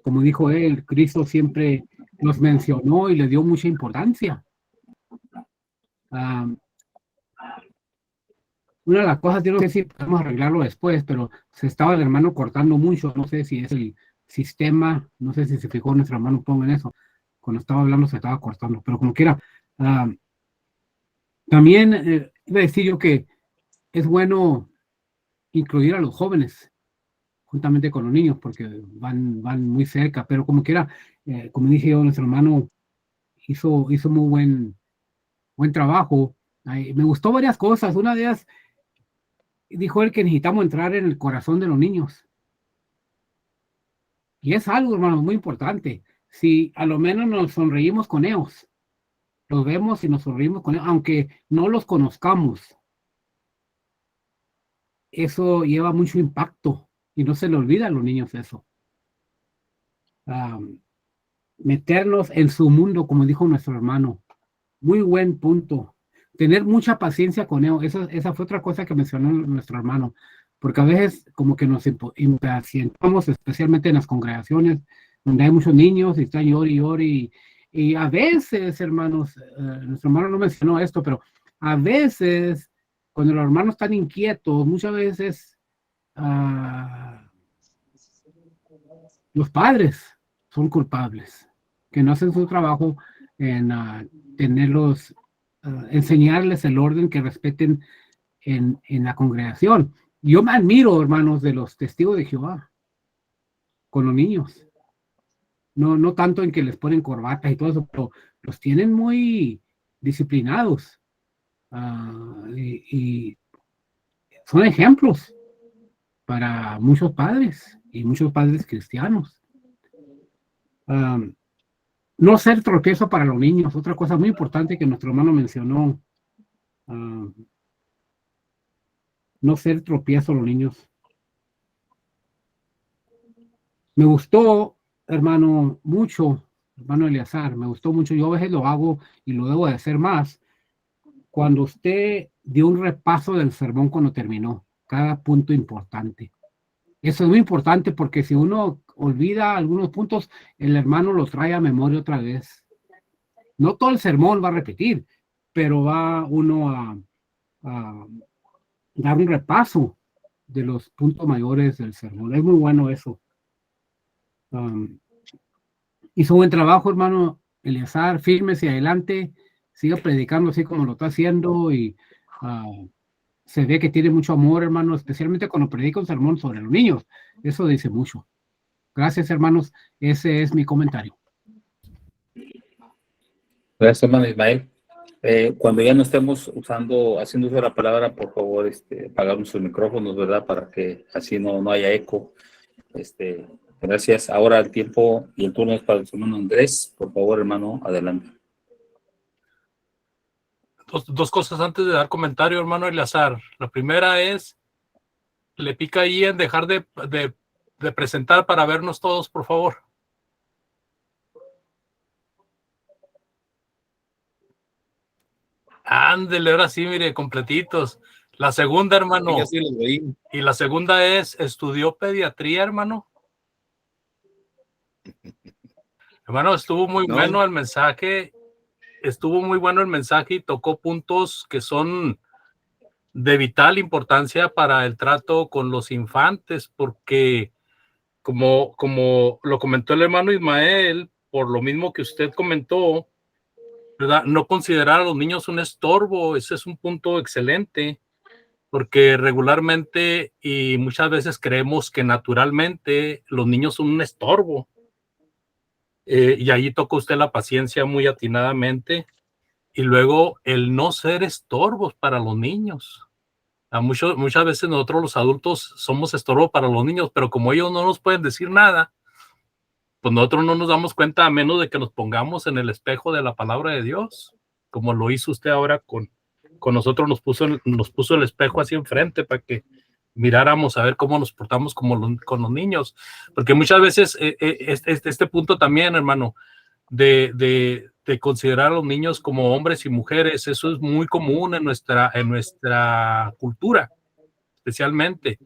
como dijo él, Cristo siempre los mencionó y le dio mucha importancia. Una de las cosas, yo no sé si podemos arreglarlo después, pero se estaba el hermano cortando mucho, no sé si es el sistema, no sé si se fijó nuestro hermano pongo en eso, cuando estaba hablando se estaba cortando, pero como quiera. También iba a decir yo que es bueno incluir a los jóvenes juntamente con los niños, porque van muy cerca, pero como quiera, como dije yo, nuestro hermano hizo muy buen trabajo. Me gustó varias cosas, una de ellas dijo él que necesitamos entrar en el corazón de los niños. Y es algo, hermano, muy importante. Si a lo menos nos sonreímos con ellos, los vemos y nos sonreímos con ellos, aunque no los conozcamos, eso lleva mucho impacto y no se le olvida a los niños eso. Meternos en su mundo, como dijo nuestro hermano. Muy buen punto. Tener mucha paciencia con ellos. Esa fue otra cosa que mencionó nuestro hermano. Porque a veces como que nos impacientamos, especialmente en las congregaciones, donde hay muchos niños y están llori y llori. Y a veces, hermanos, nuestro hermano no mencionó esto, pero a veces, cuando los hermanos están inquietos, muchas veces los padres son culpables, que no hacen su trabajo en tenerlos, enseñarles el orden que respeten en la congregación. Yo me admiro, hermanos, de los testigos de Jehová con los niños. No tanto en que les ponen corbatas y todo eso, pero los tienen muy disciplinados. Y son ejemplos para muchos padres y muchos padres cristianos. No ser tropiezo para los niños, otra cosa muy importante que nuestro hermano mencionó. No ser tropiezo a los niños. Me gustó, hermano, mucho, hermano Eleazar, me gustó mucho. Yo a veces lo hago y lo debo de hacer más. Cuando usted dio un repaso del sermón cuando terminó, cada punto importante. Eso es muy importante porque si uno olvida algunos puntos, el hermano lo trae a memoria otra vez. No todo el sermón va a repetir, pero va uno a dar un repaso de los puntos mayores del sermón. Es muy bueno eso. Hizo buen trabajo, hermano Eleazar, firme hacia adelante, siga predicando así como lo está haciendo y se ve que tiene mucho amor, hermano, especialmente cuando predica un sermón sobre los niños. Eso dice mucho. Gracias, hermanos. Ese es mi comentario. Gracias, hermano Ismael. Cuando ya no estemos haciendo uso de la palabra, por favor, apagar nuestros micrófonos, ¿verdad? Para que así no haya eco. Gracias. Ahora el tiempo y el turno es para el hermano Andrés. Por favor, hermano, adelante. Dos cosas antes de dar comentario, hermano Eleazar. La primera es, le pica ahí en dejar de presentar para vernos todos, por favor. Ándele, ahora sí, mire, completitos. La segunda, hermano. Yo sí los veí. Y la segunda es, ¿estudió pediatría, hermano? Hermano, estuvo muy No. bueno el mensaje. Estuvo muy bueno el mensaje y tocó puntos que son de vital importancia para el trato con los infantes, porque como lo comentó el hermano Ismael, por lo mismo que usted comentó, ¿verdad? No considerar a los niños un estorbo, ese es un punto excelente, porque regularmente y muchas veces creemos que naturalmente los niños son un estorbo. Y ahí toca usted la paciencia muy atinadamente. Y luego el no ser estorbos para los niños. Muchas veces nosotros los adultos somos estorbo para los niños, pero como ellos no nos pueden decir nada, pues nosotros no nos damos cuenta a menos de que nos pongamos en el espejo de la palabra de Dios, como lo hizo usted ahora con nosotros, nos puso el espejo así enfrente para que miráramos a ver cómo nos portamos con los niños, porque muchas veces este punto también, hermano, de considerar a los niños como hombres y mujeres, eso es muy común en nuestra cultura, especialmente.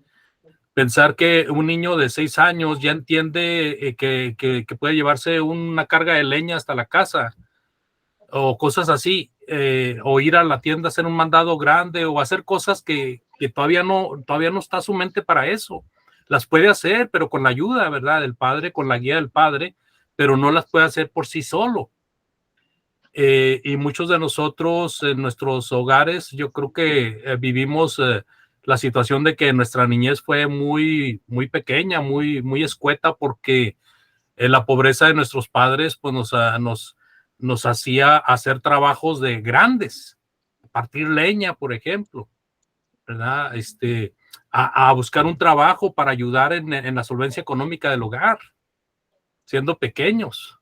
Pensar que un niño de 6 años ya entiende que puede llevarse una carga de leña hasta la casa o cosas así, o ir a la tienda a hacer un mandado grande o hacer cosas que todavía no está su mente para eso. Las puede hacer, pero con la ayuda, ¿verdad?, del padre, con la guía del padre, pero no las puede hacer por sí solo. Y muchos de nosotros en nuestros hogares, yo creo que vivimos la situación de que nuestra niñez fue muy, muy pequeña, muy escueta, porque la pobreza de nuestros padres pues nos hacía hacer trabajos de grandes, partir leña, por ejemplo, ¿verdad? A buscar un trabajo para ayudar en la solvencia económica del hogar, siendo pequeños.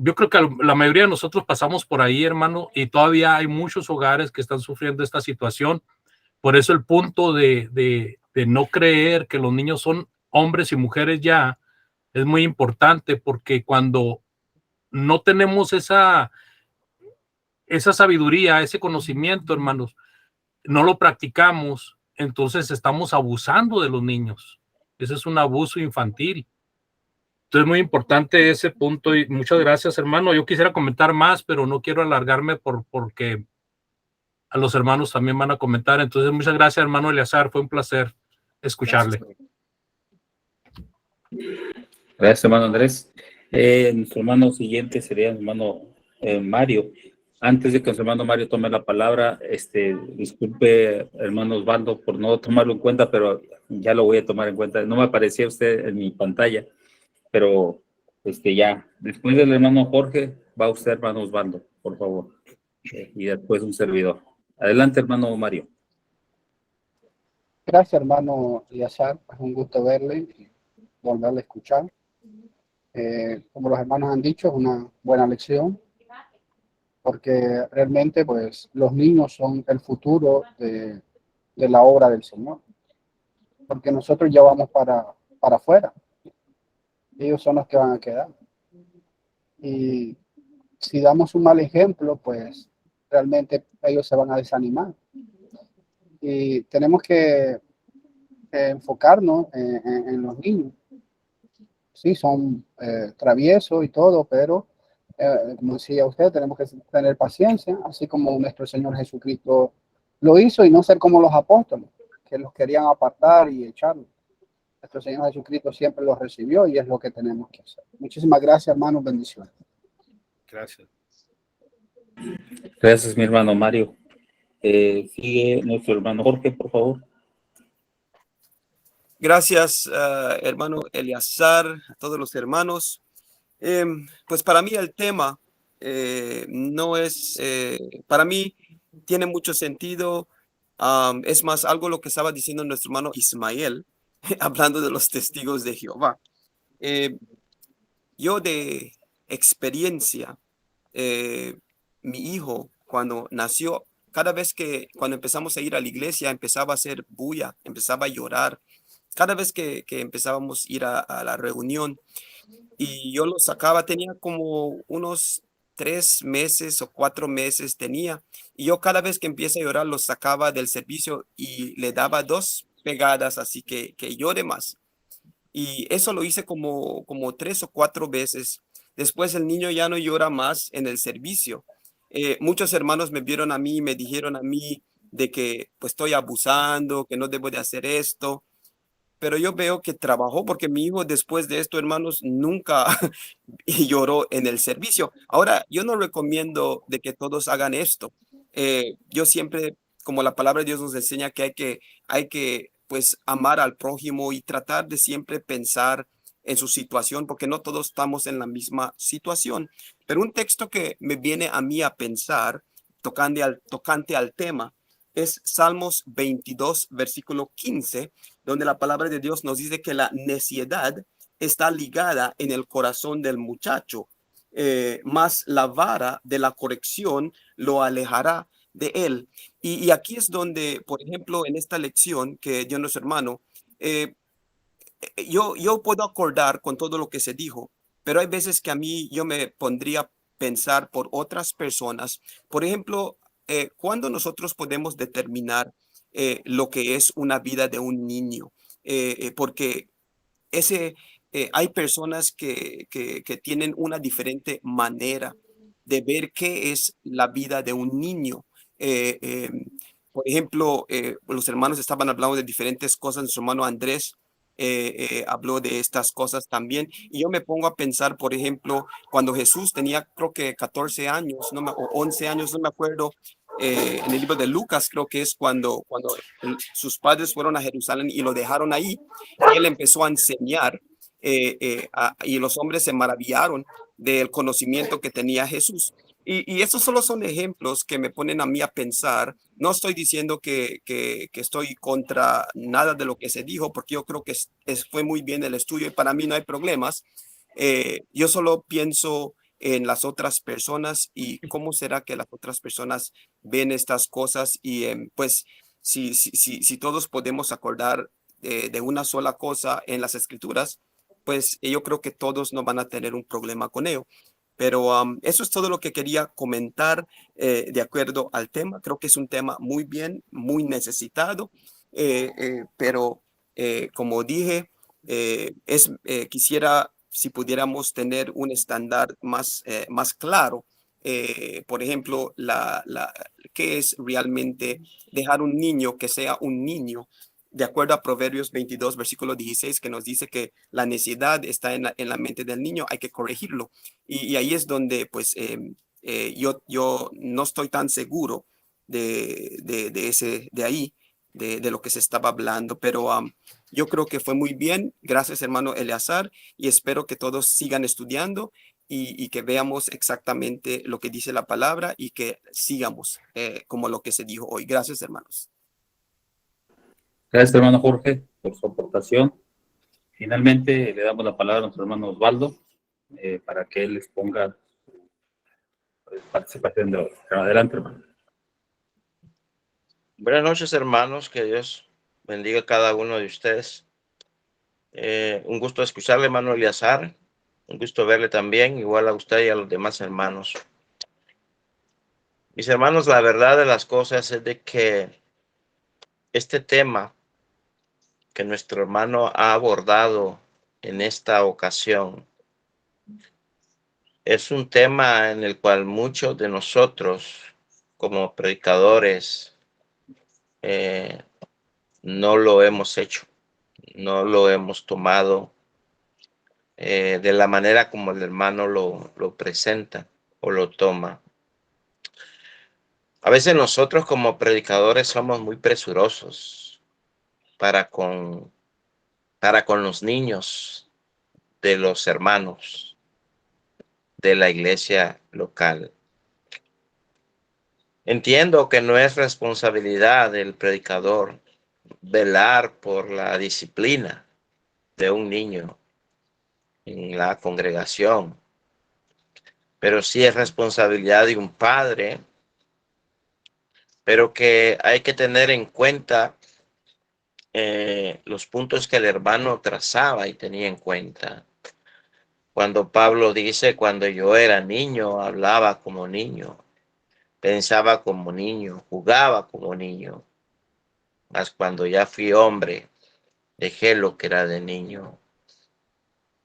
Yo creo que la mayoría de nosotros pasamos por ahí, hermano, y todavía hay muchos hogares que están sufriendo esta situación. Por eso el punto de no creer que los niños son hombres y mujeres ya es muy importante, porque cuando no tenemos esa sabiduría, ese conocimiento, hermanos, no lo practicamos, entonces estamos abusando de los niños. Ese es un abuso infantil. Entonces, muy importante ese punto y muchas gracias, hermano. Yo quisiera comentar más, pero no quiero alargarme porque a los hermanos también van a comentar. Entonces, muchas gracias, hermano Eleazar. Fue un placer escucharle. Gracias, hermano Andrés. Nuestro hermano siguiente sería el hermano Mario. Antes de que nuestro hermano Mario tome la palabra, disculpe, hermano Osvaldo, por no tomarlo en cuenta, pero ya lo voy a tomar en cuenta. No me aparecía usted en mi pantalla, pero ya. Después del hermano Jorge, va usted, hermano Osvaldo, por favor. Y después un servidor. Adelante, hermano Mario. Gracias, hermano Eleazar. Es un gusto verle y volverle a escuchar. Como los hermanos han dicho, es una buena lección, porque realmente pues los niños son el futuro de la obra del Señor, porque nosotros ya vamos para afuera, ellos son los que van a quedar. Y si damos un mal ejemplo, pues realmente ellos se van a desanimar. Y tenemos que enfocarnos en los niños. Sí, son traviesos y todo, pero como decía usted, tenemos que tener paciencia, así como nuestro Señor Jesucristo lo hizo, y no ser como los apóstoles, que los querían apartar y echarlos. Nuestro Señor Jesucristo siempre los recibió y es lo que tenemos que hacer. Muchísimas gracias, hermanos. Bendiciones. Gracias. Gracias, mi hermano Mario. Sigue nuestro hermano Jorge, por favor. Gracias, hermano Eleazar, a todos los hermanos. Pues para mí el tema no es, para mí tiene mucho sentido. Es más, algo lo que estaba diciendo nuestro hermano Ismael, hablando de los testigos de Jehová. Yo de experiencia, mi hijo cuando nació, cada vez cuando empezamos a ir a la iglesia, empezaba a hacer bulla, empezaba a llorar. Cada vez que empezábamos a ir a la reunión y yo lo sacaba, tenía como unos 3 meses o 4 meses tenía. Y yo cada vez que empieza a llorar lo sacaba del servicio y le daba 2 pegadas, así que llore más. Y eso lo hice como 3 o 4 veces. Después el niño ya no llora más en el servicio. Muchos hermanos me vieron a mí y me dijeron a mí de que pues estoy abusando, que no debo de hacer esto. Pero yo veo que trabajó porque mi hijo después de esto, hermanos, nunca lloró en el servicio. Ahora, yo no recomiendo de que todos hagan esto. Yo siempre, como la palabra de Dios nos enseña que hay que pues amar al prójimo y tratar de siempre pensar en su situación, porque no todos estamos en la misma situación. Pero un texto que me viene a mí a pensar, tocante al tema, es Salmos 22, versículo 15, donde la palabra de Dios nos dice que la necedad está ligada en el corazón del muchacho, más la vara de la corrección lo alejará de él. Y aquí es donde, por ejemplo, en esta lección que dio nuestro hermano, yo puedo acordar con todo lo que se dijo, pero hay veces que a mí yo me pondría a pensar por otras personas. Por ejemplo, ¿cuándo nosotros podemos determinar lo que es una vida de un niño? Porque hay personas que tienen una diferente manera de ver qué es la vida de un niño. Eh, eh, por ejemplo, los hermanos estaban hablando de diferentes cosas. Nuestro hermano Andrés habló de estas cosas también. Y yo me pongo a pensar, por ejemplo, cuando Jesús tenía, creo que 14 años, o 11 años, no me acuerdo, en el libro de Lucas, creo que es cuando sus padres fueron a Jerusalén y lo dejaron ahí, y él empezó a enseñar, y los hombres se maravillaron del conocimiento que tenía Jesús. Y estos solo son ejemplos que me ponen a mí a pensar. No estoy diciendo que estoy contra nada de lo que se dijo, porque yo creo que fue muy bien el estudio y para mí no hay problemas. Yo solo pienso en las otras personas y cómo será que las otras personas ven estas cosas y pues si todos podemos acordar de una sola cosa en las escrituras, pues yo creo que todos no van a tener un problema con ello. Pero eso es todo lo que quería comentar de acuerdo al tema. Creo que es un tema muy bien, muy necesitado, pero como dije, quisiera si pudiéramos tener un estándar más claro. Por ejemplo, ¿qué es realmente dejar un niño que sea un niño? De acuerdo a Proverbios 22, versículo 16, que nos dice que la necedad está en la mente del niño, hay que corregirlo. Y ahí es donde, pues, yo no estoy tan seguro de ahí, de lo que se estaba hablando, pero yo creo que fue muy bien. Gracias, hermano Eleazar, y espero que todos sigan estudiando y que veamos exactamente lo que dice la palabra y que sigamos como lo que se dijo hoy. Gracias, hermanos. Gracias, hermano Jorge, por su aportación. Finalmente, le damos la palabra a nuestro hermano Osvaldo para que él exponga su participación de hoy. Adelante, hermano. Buenas noches, hermanos. Que Dios bendiga a cada uno de ustedes. Un gusto escucharle, hermano Eleazar. Un gusto verle también, igual a usted y a los demás hermanos. Mis hermanos, la verdad de las cosas es de que este tema que nuestro hermano ha abordado en esta ocasión es un tema en el cual muchos de nosotros, como predicadores, no lo hemos hecho, no lo hemos tomado de la manera como el hermano lo presenta o lo toma. A veces nosotros como predicadores somos muy presurosos para con los niños de los hermanos de la iglesia local. Entiendo que no es responsabilidad del predicador velar por la disciplina de un niño en la congregación, pero sí es responsabilidad de un padre, pero que hay que tener en cuenta los puntos que el hermano trazaba y tenía en cuenta. Cuando Pablo dice, cuando yo era niño, hablaba como niño, pensaba como niño, jugaba como niño. Mas cuando ya fui hombre, dejé lo que era de niño.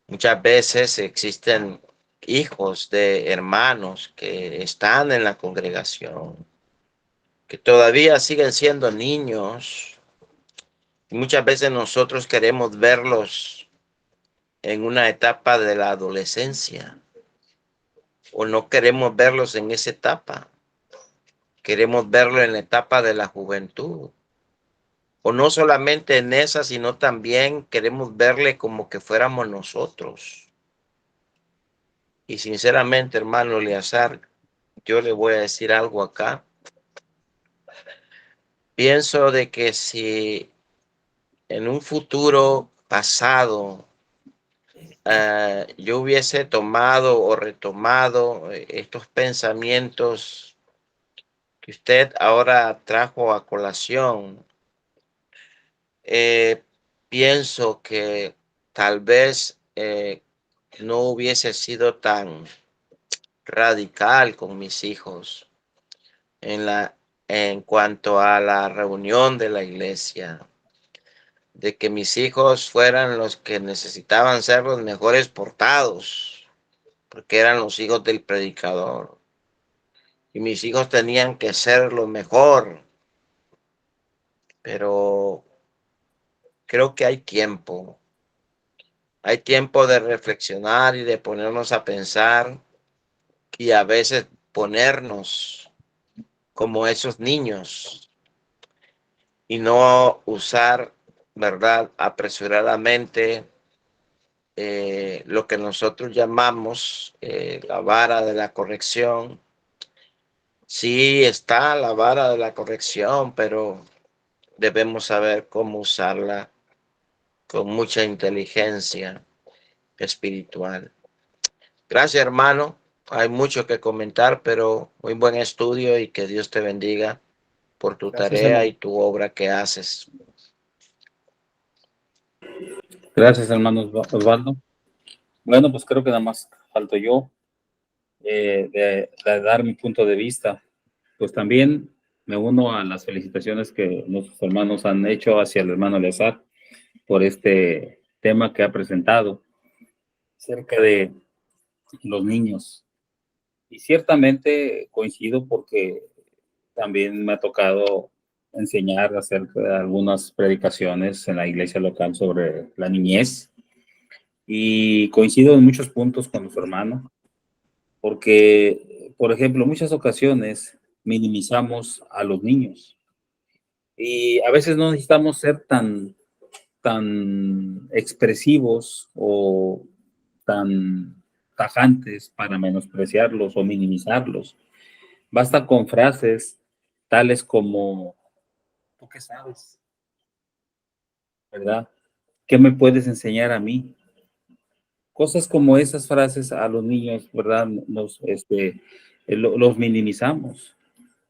Muchas veces existen hijos de hermanos que están en la congregación, que todavía siguen siendo niños. Y muchas veces nosotros queremos verlos en una etapa de la adolescencia, o no queremos verlos en esa etapa. Queremos verlo en la etapa de la juventud. O no solamente en esa, sino también queremos verle como que fuéramos nosotros. Y sinceramente, hermano Eleazar, yo le voy a decir algo acá. Pienso de que si en un futuro pasado yo hubiese tomado o retomado estos pensamientos que usted ahora trajo a colación, pienso que tal vez no hubiese sido tan radical con mis hijos en cuanto a la reunión de la iglesia, de que mis hijos fueran los que necesitaban ser los mejores portados, porque eran los hijos del predicador. Y mis hijos tenían que ser lo mejor. Pero creo que hay tiempo. Hay tiempo de reflexionar y de ponernos a pensar y a veces ponernos como esos niños y no usar, ¿verdad?, apresuradamente lo que nosotros llamamos la vara de la corrección. Sí está la vara de la corrección, pero debemos saber cómo usarla con mucha inteligencia espiritual. Gracias, hermano. Hay mucho que comentar, pero muy buen estudio y que Dios te bendiga por tu Gracias, tarea hermano. y tu obra que haces. Gracias, hermano Osvaldo. Bueno, pues creo que nada más falto yo de dar mi punto de vista. Pues también me uno a las felicitaciones que nuestros hermanos han hecho hacia el hermano Eleazar por este tema que ha presentado acerca de los niños. Y ciertamente coincido porque también me ha tocado enseñar acerca de algunas predicaciones en la iglesia local sobre la niñez. Y coincido en muchos puntos con nuestro hermano, porque, por ejemplo, en muchas ocasiones minimizamos a los niños. Y a veces no necesitamos ser tan expresivos o tan tajantes para menospreciarlos o minimizarlos. Basta con frases tales como, ¿tú qué sabes? ¿Verdad? ¿Qué me puedes enseñar a mí? Cosas como esas frases a los niños, ¿verdad? Los minimizamos.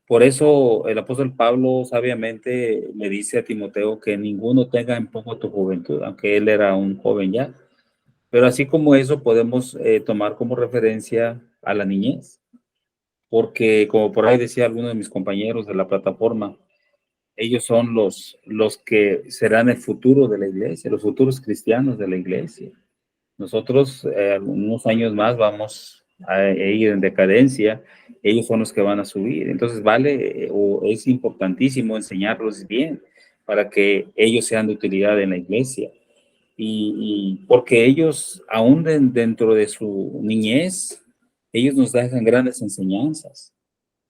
Por eso el apóstol Pablo sabiamente le dice a Timoteo que ninguno tenga en poco tu juventud, aunque él era un joven ya. Pero así como eso podemos tomar como referencia a la niñez, porque como por ahí decía alguno de mis compañeros de la plataforma, ellos son los que serán el futuro de la iglesia, los futuros cristianos de la iglesia. Nosotros, unos años más, vamos a ir en decadencia, ellos son los que van a subir. Entonces, vale, o es importantísimo enseñarlos bien para que ellos sean de utilidad en la iglesia. Y porque ellos, aún dentro de su niñez, ellos nos dejan grandes enseñanzas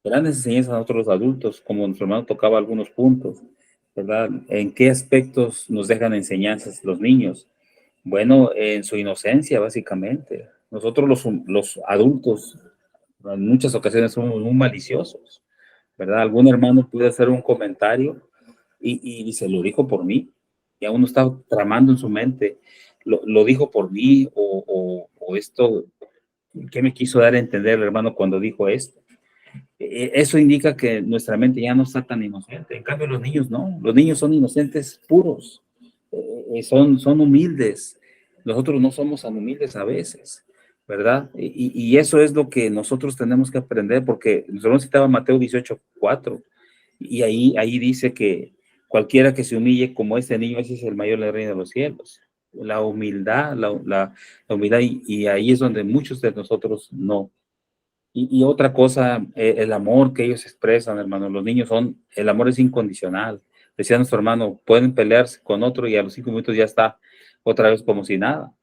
a nosotros los adultos, como nuestro hermano tocaba algunos puntos, ¿verdad? ¿En qué aspectos nos dejan enseñanzas los niños? Bueno, en su inocencia, básicamente. Nosotros los adultos, en muchas ocasiones somos muy maliciosos, ¿verdad? Algún hermano puede hacer un comentario y dice, lo dijo por mí, y aún no está tramando en su mente, lo dijo por mí, o esto, ¿qué me quiso dar a entender el hermano cuando dijo esto? Eso indica que nuestra mente ya no está tan inocente. En cambio, los niños no. Los niños son inocentes puros. Son humildes. Nosotros no somos tan humildes a veces. ¿verdad? Y eso es lo que nosotros tenemos que aprender, porque nosotros citaba Mateo 18:4, y ahí dice que cualquiera que se humille como este niño, ese es el mayor del reino de los cielos. La humildad, la humildad, y ahí es donde muchos de nosotros no. Y otra cosa, el amor que ellos expresan, hermano, los niños el amor es incondicional. Decía nuestro hermano, pueden pelearse con otro y a los 5 minutos ya está otra vez como si nada.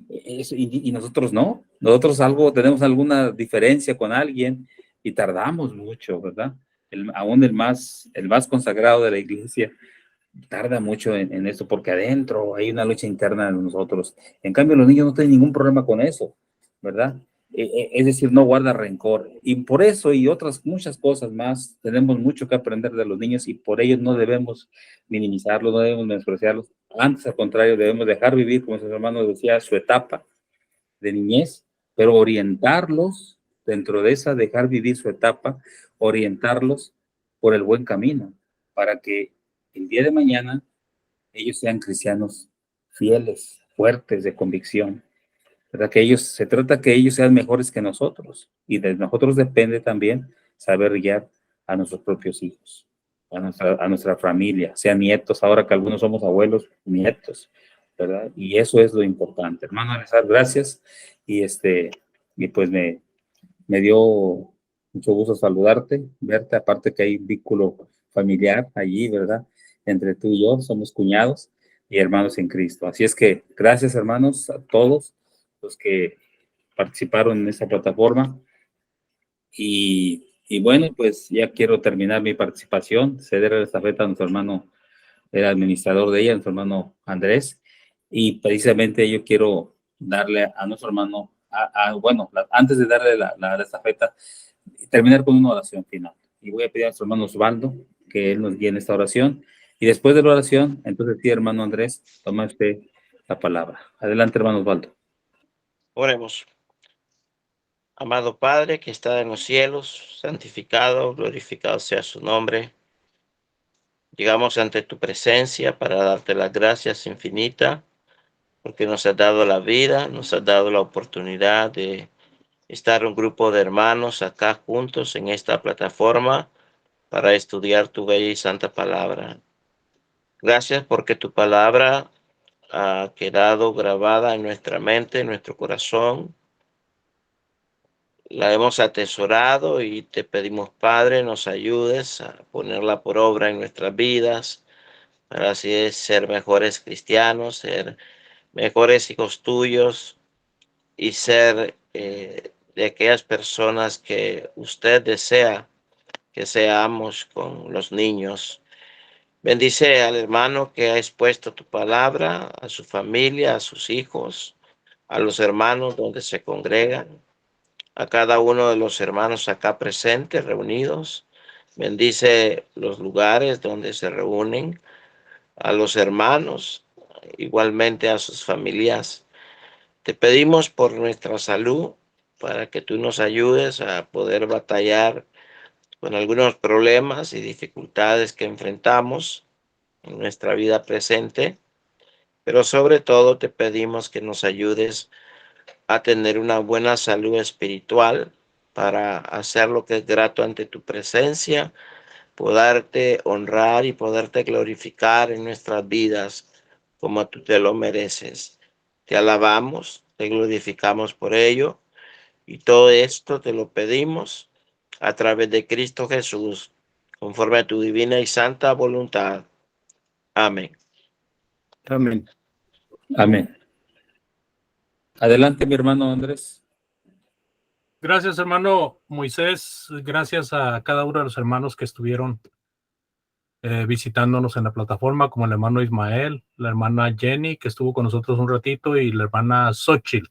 Y nosotros no, nosotros tenemos alguna diferencia con alguien y tardamos mucho, ¿verdad? Aún el más consagrado de la iglesia tarda mucho en esto, porque adentro hay una lucha interna de nosotros. En cambio, los niños no tienen ningún problema con eso, ¿verdad? Es decir, no guarda rencor. Y por eso y otras muchas cosas más, tenemos mucho que aprender de los niños y por ello no debemos minimizarlos, no debemos menospreciarlos. Antes, al contrario, debemos dejar vivir, como su hermano decía, su etapa de niñez, pero orientarlos dentro de esa, dejar vivir su etapa, orientarlos por el buen camino, para que el día de mañana ellos sean cristianos fieles, fuertes, de convicción, ¿verdad? Se trata que ellos sean mejores que nosotros, y de nosotros depende también saber guiar a nuestros propios hijos, a nuestra familia, sean nietos, ahora que algunos somos abuelos, nietos, ¿verdad? Y eso es lo importante. Hermano Alessandro, gracias, y pues me dio mucho gusto saludarte, verte, aparte que hay un vínculo familiar allí, ¿verdad? Entre tú y yo, somos cuñados y hermanos en Cristo. Así es que gracias, hermanos, a todos los que participaron en esta plataforma. Y bueno, pues ya quiero terminar mi participación, ceder la estafeta a nuestro hermano, el administrador de ella, nuestro hermano Andrés, y precisamente yo quiero darle a nuestro hermano, antes de darle la estafeta, terminar con una oración final. Y voy a pedir a nuestro hermano Osvaldo que él nos guíe en esta oración. Y después de la oración, entonces sí, hermano Andrés, toma usted la palabra. Adelante, hermano Osvaldo. Oremos. Amado Padre que está en los cielos, santificado, glorificado sea su nombre. Llegamos ante tu presencia para darte las gracias infinitas, porque nos has dado la vida, nos has dado la oportunidad de estar un grupo de hermanos acá juntos en esta plataforma para estudiar tu bella y santa palabra. Gracias porque tu palabra ha quedado grabada en nuestra mente, en nuestro corazón. La hemos atesorado y te pedimos, Padre, nos ayudes a ponerla por obra en nuestras vidas, para así ser mejores cristianos, ser mejores hijos tuyos y ser de aquellas personas que usted desea que seamos con los niños. Bendice al hermano que ha expuesto tu palabra, a su familia, a sus hijos, a los hermanos donde se congregan, a cada uno de los hermanos acá presentes, reunidos. Bendice los lugares donde se reúnen, a los hermanos, igualmente a sus familias. Te pedimos por nuestra salud, para que tú nos ayudes a poder batallar con algunos problemas y dificultades que enfrentamos en nuestra vida presente, pero sobre todo te pedimos que nos ayudes a tener una buena salud espiritual para hacer lo que es grato ante tu presencia, poderte honrar y poderte glorificar en nuestras vidas como tú te lo mereces. Te alabamos, te glorificamos por ello y todo esto te lo pedimos a través de Cristo Jesús, conforme a tu divina y santa voluntad. Amén. Amén. Amén. Adelante, mi hermano Andrés. Gracias, hermano Moisés. Gracias a cada uno de los hermanos que estuvieron visitándonos en la plataforma, como el hermano Ismael, la hermana Jenny, que estuvo con nosotros un ratito, y la hermana Xochitl.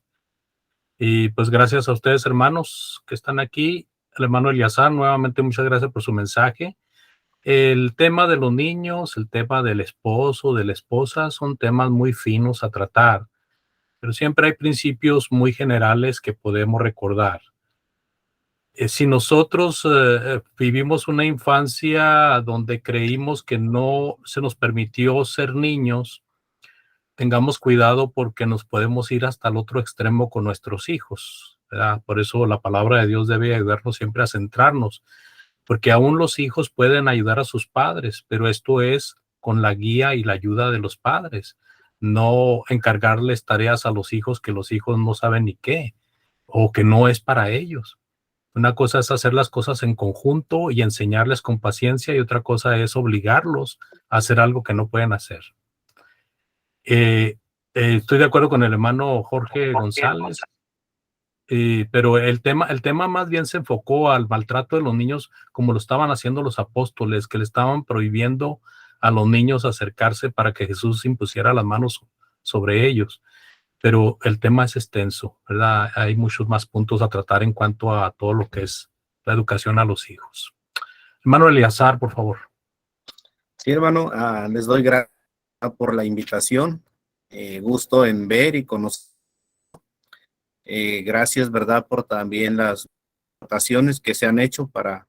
Y pues gracias a ustedes, hermanos, que están aquí. El hermano Eliazar, nuevamente muchas gracias por su mensaje. El tema de los niños, el tema del esposo, de la esposa, son temas muy finos a tratar, pero siempre hay principios muy generales que podemos recordar. Si nosotros vivimos una infancia donde creímos que no se nos permitió ser niños, tengamos cuidado porque nos podemos ir hasta el otro extremo con nuestros hijos, ¿verdad? Por eso la palabra de Dios debe ayudarnos siempre a centrarnos, porque aún los hijos pueden ayudar a sus padres, pero esto es con la guía y la ayuda de los padres, no encargarles tareas a los hijos que los hijos no saben ni qué, o que no es para ellos. Una cosa es hacer las cosas en conjunto y enseñarles con paciencia, y otra cosa es obligarlos a hacer algo que no pueden hacer. Estoy de acuerdo con el hermano Jorge González, pero el tema más bien se enfocó al maltrato de los niños, como lo estaban haciendo los apóstoles, que le estaban prohibiendo a los niños acercarse para que Jesús impusiera las manos sobre ellos. Pero el tema es extenso, ¿verdad? Hay muchos más puntos a tratar en cuanto a todo lo que es la educación a los hijos. Hermano Eleazar, por favor. Sí, hermano, les doy gracias por la invitación. Gusto en ver y conocer. Gracias, ¿verdad?, por también las aportaciones que se han hecho para,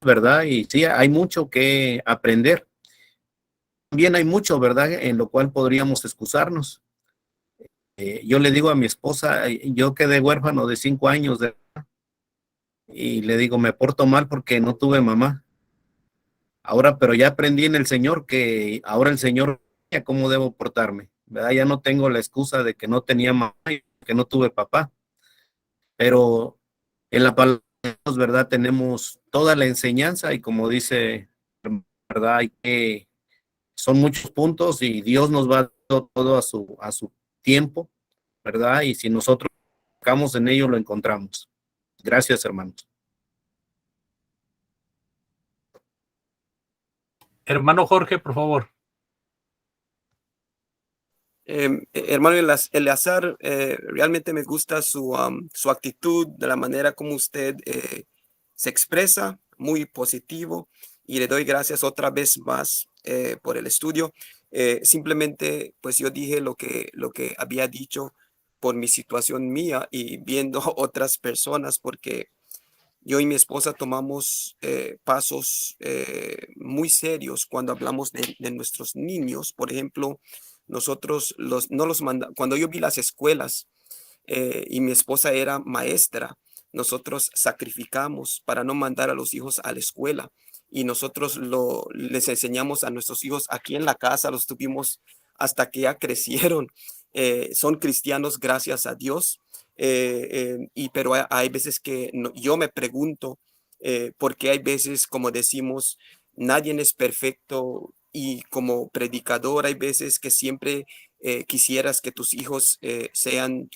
¿verdad? Y sí, hay mucho que aprender. También hay mucho, ¿verdad?, en lo cual podríamos excusarnos. Yo le digo a mi esposa, yo quedé huérfano de 5 años y le digo, me porto mal porque no tuve mamá. Ahora, pero ya aprendí en el Señor que ahora el Señor me cómo debo portarme, ¿verdad? Ya no tengo la excusa de que no tenía mamá y que no tuve papá. Pero en la palabra de Dios, ¿verdad?, tenemos toda la enseñanza y como dice, ¿verdad?, hay que, son muchos puntos y Dios nos va dando todo a su tiempo, ¿verdad? Y si nosotros buscamos en ello, lo encontramos. Gracias, hermanos. Hermano Jorge, por favor. Hermano Eleazar, realmente me gusta su actitud, de la manera como usted se expresa, muy positivo, y le doy gracias otra vez más por el estudio. Simplemente, pues yo dije lo que había dicho por mi situación mía y viendo otras personas, porque yo y mi esposa tomamos pasos muy serios cuando hablamos de nuestros niños. Por ejemplo, nosotros no los mandamos, cuando yo vi las escuelas y mi esposa era maestra, nosotros sacrificamos para no mandar a los hijos a la escuela, y nosotros les enseñamos a nuestros hijos aquí en la casa, los tuvimos hasta que ya crecieron. Son cristianos, gracias a Dios. Pero hay veces que yo me pregunto por qué hay veces, como decimos, nadie es perfecto, y como predicador hay veces que siempre quisieras que tus hijos sean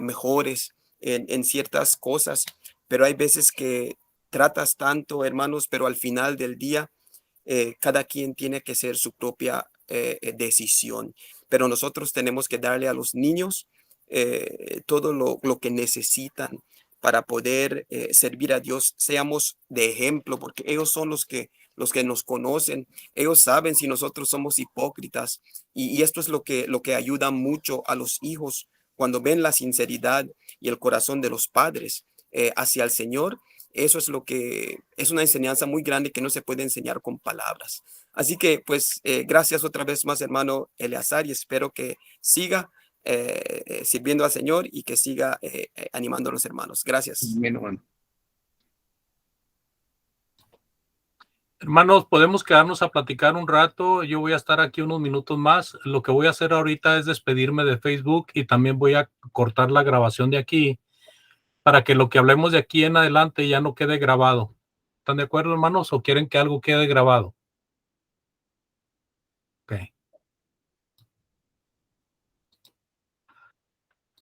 mejores en ciertas cosas, pero hay veces que tratas tanto, hermanos, pero al final del día cada quien tiene que hacer su propia decisión. Pero nosotros tenemos que darle a los niños todo lo que necesitan para poder servir a Dios. Seamos de ejemplo, porque ellos son los que nos conocen. Ellos saben si nosotros somos hipócritas, y esto es lo que ayuda mucho a los hijos cuando ven la sinceridad y el corazón de los padres hacia el Señor. Eso es lo que es una enseñanza muy grande que no se puede enseñar con palabras. Así que, pues, gracias otra vez más, hermano Eleazar, y espero que siga sirviendo al Señor y que siga animando a los hermanos. Gracias. Bien, hermano. Hermanos, podemos quedarnos a platicar un rato. Yo voy a estar aquí unos minutos más. Lo que voy a hacer ahorita es despedirme de Facebook, y también voy a cortar la grabación de aquí para que lo que hablemos de aquí en adelante ya no quede grabado. ¿Están de acuerdo, hermanos? ¿O quieren que algo quede grabado?